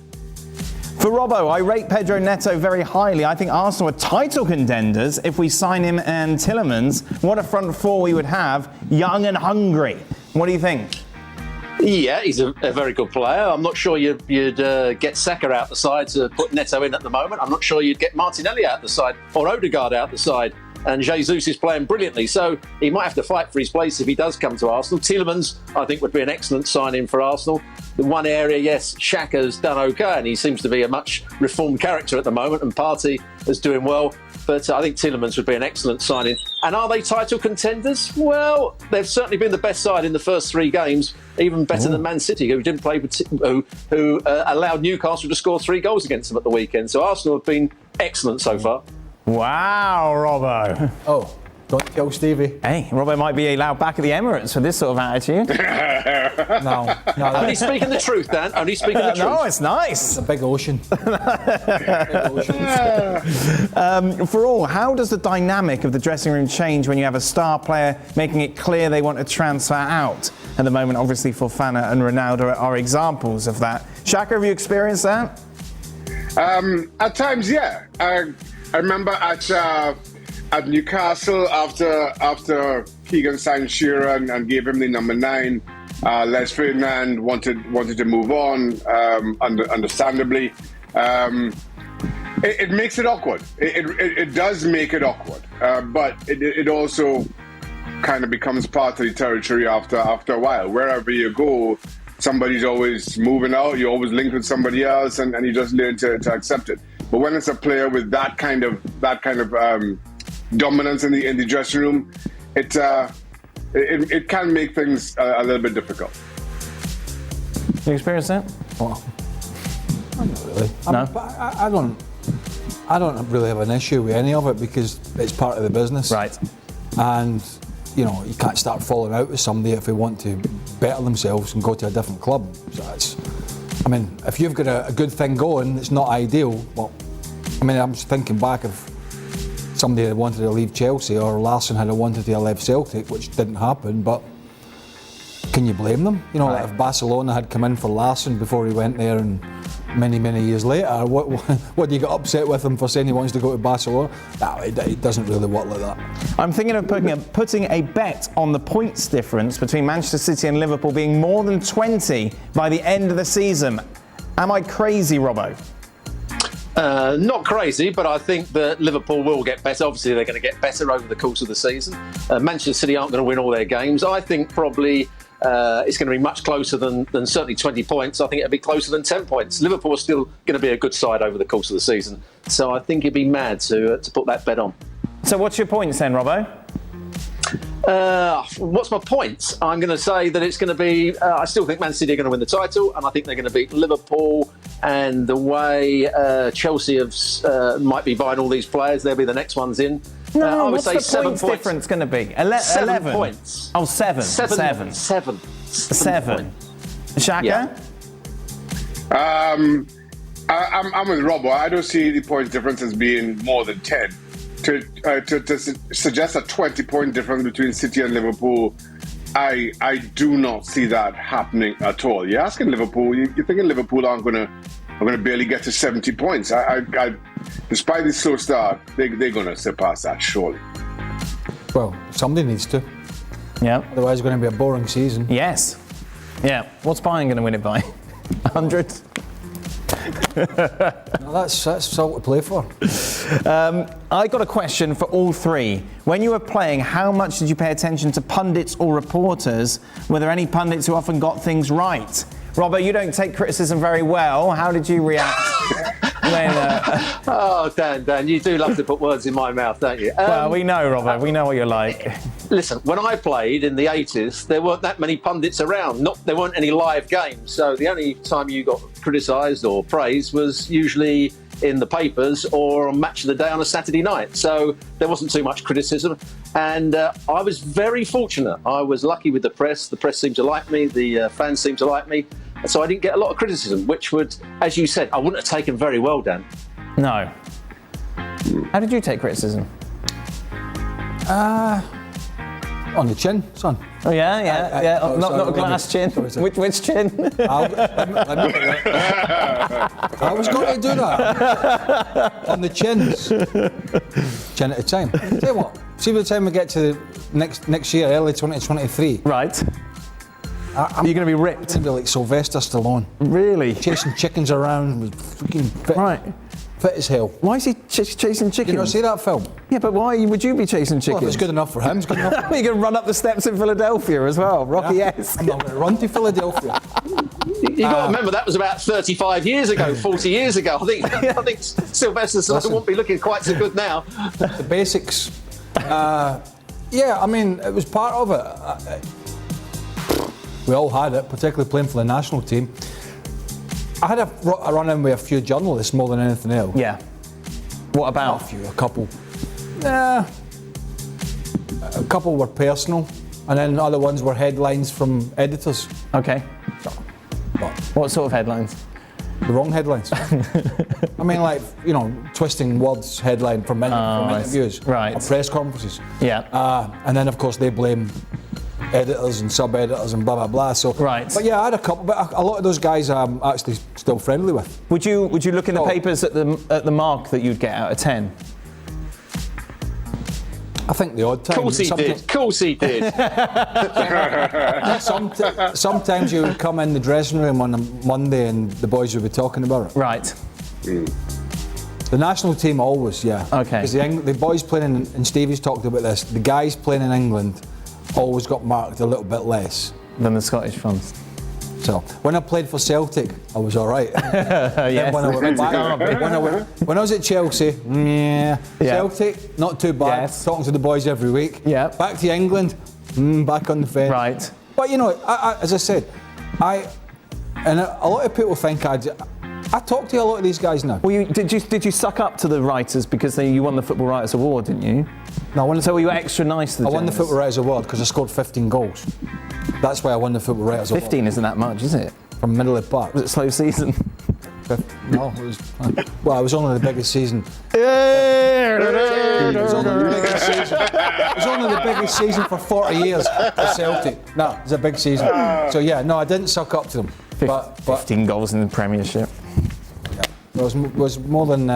For Robbo, I rate Pedro Neto very highly. I think Arsenal are title contenders if we sign him and Tielemans. What a front four we would have, young and hungry. What do you think?
Yeah, he's a very good player. I'm not sure you'd get Saka out the side to put Neto in at the moment. I'm not sure you'd get Martinelli out the side or Odegaard out the side and Jesus is playing brilliantly. So he might have to fight for his place if he does come to Arsenal. Tielemans, I think, would be an excellent signing for Arsenal. The one area, yes, Xhaka's done okay, and he seems to be a much reformed character at the moment, and Partey is doing well. But I think Tielemans would be an excellent signing. And are they title contenders? Well, they've certainly been the best side in the first 3 games, even better than Man City, who didn't play, who allowed Newcastle to score 3 goals against them at the weekend. So Arsenal have been excellent so far.
Wow, Robbo.
Oh, don't kill Stevie.
Hey, Robbo might be allowed back at the Emirates with this sort of attitude.
No.
Only speaking the truth, Dan. Only speaking the truth.
No, it's nice.
It's a big ocean.
For all, how does the dynamic of the dressing room change when you have a star player making it clear they want to transfer out? At the moment, obviously, Fofana and Ronaldo are examples of that. Xhaka, have you experienced that?
At times, yeah. I remember at Newcastle after Keegan signed Shearer and gave him the number 9. Les Ferdinand wanted to move on, understandably. It makes it awkward. It does make it awkward, but it also kind of becomes part of the territory after a while. Wherever you go, somebody's always moving out. You're always linked with somebody else, and you just learn to accept it. But when it's a player with that kind of dominance in the dressing room, it can make things a little bit difficult.
You experienced that?
Well, not really.
No?
I don't really have an issue with any of it because it's part of the business.
Right.
And you can't start falling out with somebody if they want to better themselves and go to a different club. So if you've got a good thing going, it's not ideal. Well, I'm just thinking back of somebody that wanted to leave Chelsea, or Larsson had wanted to leave Celtic, which didn't happen, but can you blame them? Like if Barcelona had come in for Larsson before he went there, and many years later, what do you get upset with him for saying he wants to go to Barcelona? No, it doesn't really work like that.
I'm thinking of putting a bet on the points difference between Manchester City and Liverpool being more than 20 by the end of the season. Am I crazy, Robbo?
Not crazy, but I think that Liverpool will get better. Obviously, they're going to get better over the course of the season. Manchester City aren't going to win all their games. I think probably it's going to be much closer than certainly 20 points. I think it'll be closer than 10 points. Liverpool are still going to be a good side over the course of the season. So I think it'd be mad to put that bet on.
So what's your points then, Robbo?
What's my points? I'm going to say that it's going to be... I still think Man City are going to win the title, and I think they're going to beat Liverpool. And the way Chelsea might be buying all these players, they'll be the next ones in.
No,
I would
what's
say
the
7
points
points.
difference going to be?
7
11
points.
Oh, 7.
7.
Xhaka?
Yeah.
I'm with Robbo. I don't see the points difference as being more than 10. To suggest a 20-point difference between City and Liverpool, I do not see that happening at all. You're asking Liverpool, you're thinking Liverpool are going to barely get to 70 points. Despite the slow start, they're going to surpass that, surely.
Well, somebody needs to.
Yeah.
Otherwise, it's going to be a boring season.
Yes. Yeah. What's Bayern going to win it by? 100?
No, that's all to play for.
I got a question for all three. When you were playing, how much did you pay attention to pundits or reporters? Were there any pundits who often got things right? Robert, you don't take criticism very well. How did you react?
Oh, Dan, you do love to put words in my mouth, don't you?
Well, we know, Robert. We know what you're like.
Listen, when I played in the 80s, there weren't that many pundits around. There weren't any live games. So the only time you got criticised or praised was usually in the papers or on Match of the Day on a Saturday night. So there wasn't too much criticism. And I was very fortunate. I was lucky with the press. The press seemed to like me. The fans seemed to like me. So I didn't get a lot of criticism, which would, as you said, I wouldn't have taken very well, Dan.
No. How did you take criticism?
On the chin, son.
Oh, yeah. Not a glass chin. Which chin?
I was going to do that. On the chins. Chin at a time. Tell you what, see by the time we get to next year, early 2023.
Right. You're going to be ripped.
It's going to be like Sylvester Stallone.
Really?
Chasing chickens around with fucking fit.
Right.
Fit as hell.
Why is he chasing chickens?
Did you not see that film?
Yeah, but why would you be chasing chickens?
Well, if it's good enough for him, it's good enough for me.
You're going to run up the steps in Philadelphia as well, Rocky-esque.
I'm not going to run to Philadelphia.
You got to remember that was about 35 years ago, 40 years ago. I think Sylvester Stallone won't be looking quite so good now.
The basics. Yeah, I mean, it was part of it. We all had it, particularly playing for the national team. I had a run-in with a few journalists more than anything else.
Yeah. What about?
A few, a couple. A couple were personal, and then other ones were headlines from editors.
Okay.
But
What sort of headlines?
the wrong headlines. I mean, like, twisting words from interviews,
right.
or press conferences.
Yeah.
And then, of course, they blame editors and sub-editors and blah, blah, blah. So,
Right.
But yeah, I had a couple, but a lot of those guys I'm actually still friendly with.
Would you look in the papers at the mark that you'd get out of 10?
I think the odd time.
Of course he did.
Sometimes you would come in the dressing room on a Monday and the boys would be talking about it.
Right.
The national team always, yeah.
Okay.
Because the boys playing and Stevie's talked about this, the guys playing in England always got marked a little bit less
Than the Scottish ones.
So when I played for Celtic, I was all right.
Yes.
When I went back, when I was at Chelsea, Celtic, not too bad.
Yes.
Talking to the boys every week.
Yeah.
Back to England, back on the fence.
Right.
But as I said, and a lot of people think I talk to a lot of these guys now.
Well, did you suck up to the writers because you won the Football Writers Award, didn't you?
No,
So were you extra nice to the
I won the
journalists?
Football Writers Award because I scored 15 goals. That's why I won the Football Writers Award.
15 isn't that much, is it?
From Middle of the Park.
Was it slow season?
No, it was. Well, it was only the biggest season.
It
It was only the biggest season for 40 years for Celtic. No, it was a big season. So yeah, no, I didn't suck up to them. But
15 goals in the Premiership.
it was more than.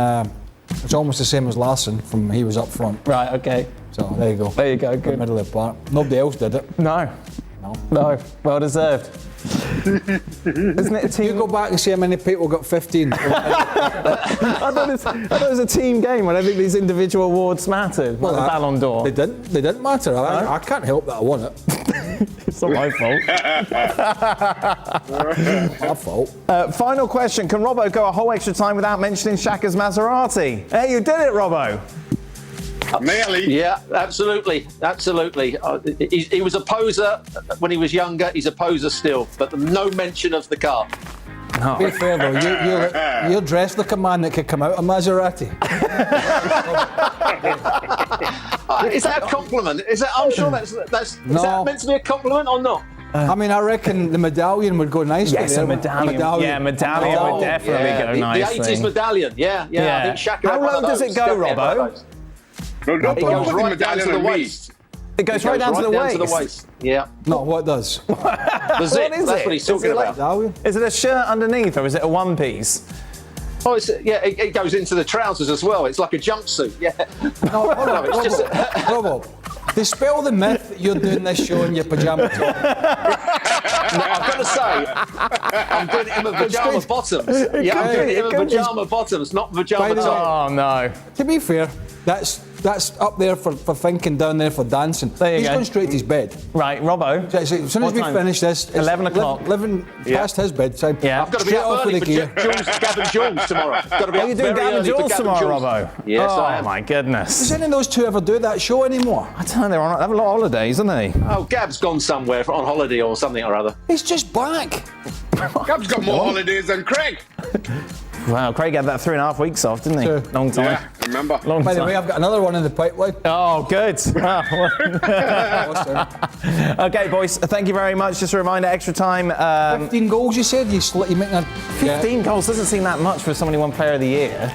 It was almost the same as Larson from he was up front.
Right, okay.
So there you go.
There you go, good.
Middle of the Park. Nobody else did it.
No. No. Well deserved. Isn't it a team?
You go back and see how many people got 15.
I thought it was a team game, and I think these individual awards mattered. Well, the Ballon d'Or.
They didn't matter. I can't help that I won it.
It's not my fault.
My fault.
Final question: can Robbo go a whole extra time without mentioning Shaka's Maserati? Hey, you did it, Robbo.
Nearly.
Yeah, absolutely. He was a poser when he was younger. He's a poser still, but no mention of the car.
No.
To be fair though, you're dressed like a man that could come out of Maserati.
Is that a compliment? I'm sure that's is that meant to be a compliment or not?
I mean, I reckon the medallion would go nicely.
Yes, a medallion. Yeah, medallion would definitely go nicely.
The 80s medallion. Yeah. I think Shaka
How low does it go, Robbo?
No, don't
It goes
put the
right down to
medallion
the
on me.
waist.
It goes right down to the waist.
To the waist. Yeah.
No, what does?
The zip.
What is
That's
it?
what he's
Is
talking
it like-
about.
Medallion?
Is it a shirt underneath, or is it a one piece?
Oh, it goes into the trousers as well. It's like a jumpsuit. Yeah.
No, hold on,
it's just
Robo, dispel the myth that you're doing this show in your pyjama top.
No, I've got to say, I'm doing it in my pyjama bottoms. Yeah, I'm doing it in my pyjama bottoms, not pyjama top.
Oh no.
To be fair, that's up there for thinking, down there for dancing.
There you
He's
go.
going straight to his bed.
Right, Robbo.
So as soon as
What
we
time?
finish this, it's
11 o'clock.
Living past his bedtime.
Yeah.
I've got to be
straight
up
off with
early
the
for
gear.
Gavin Jones tomorrow. I've got to be
Are
up
you doing
very
Gavin
early for
Jules
Gavin
tomorrow,
Jones.
Robbo?
Yes,
oh,
I am.
my goodness.
Does any of those two ever do that show anymore?
I don't know, they have a lot of holidays, haven't they?
Oh, Gab's gone somewhere on holiday or something or other.
He's just back.
Gab's got more holidays than Craig.
Wow, Craig had that 3.5 weeks off, didn't he?
Sure.
Long time.
Yeah, remember.
Long
By the
time.
way, I've got another one in the pipeline.
Oh, good.
Awesome.
Okay, boys, thank you very much. Just a reminder, extra time.
15 goals, you said? You making a
15 goals doesn't seem that much for someone who won Player of the Year.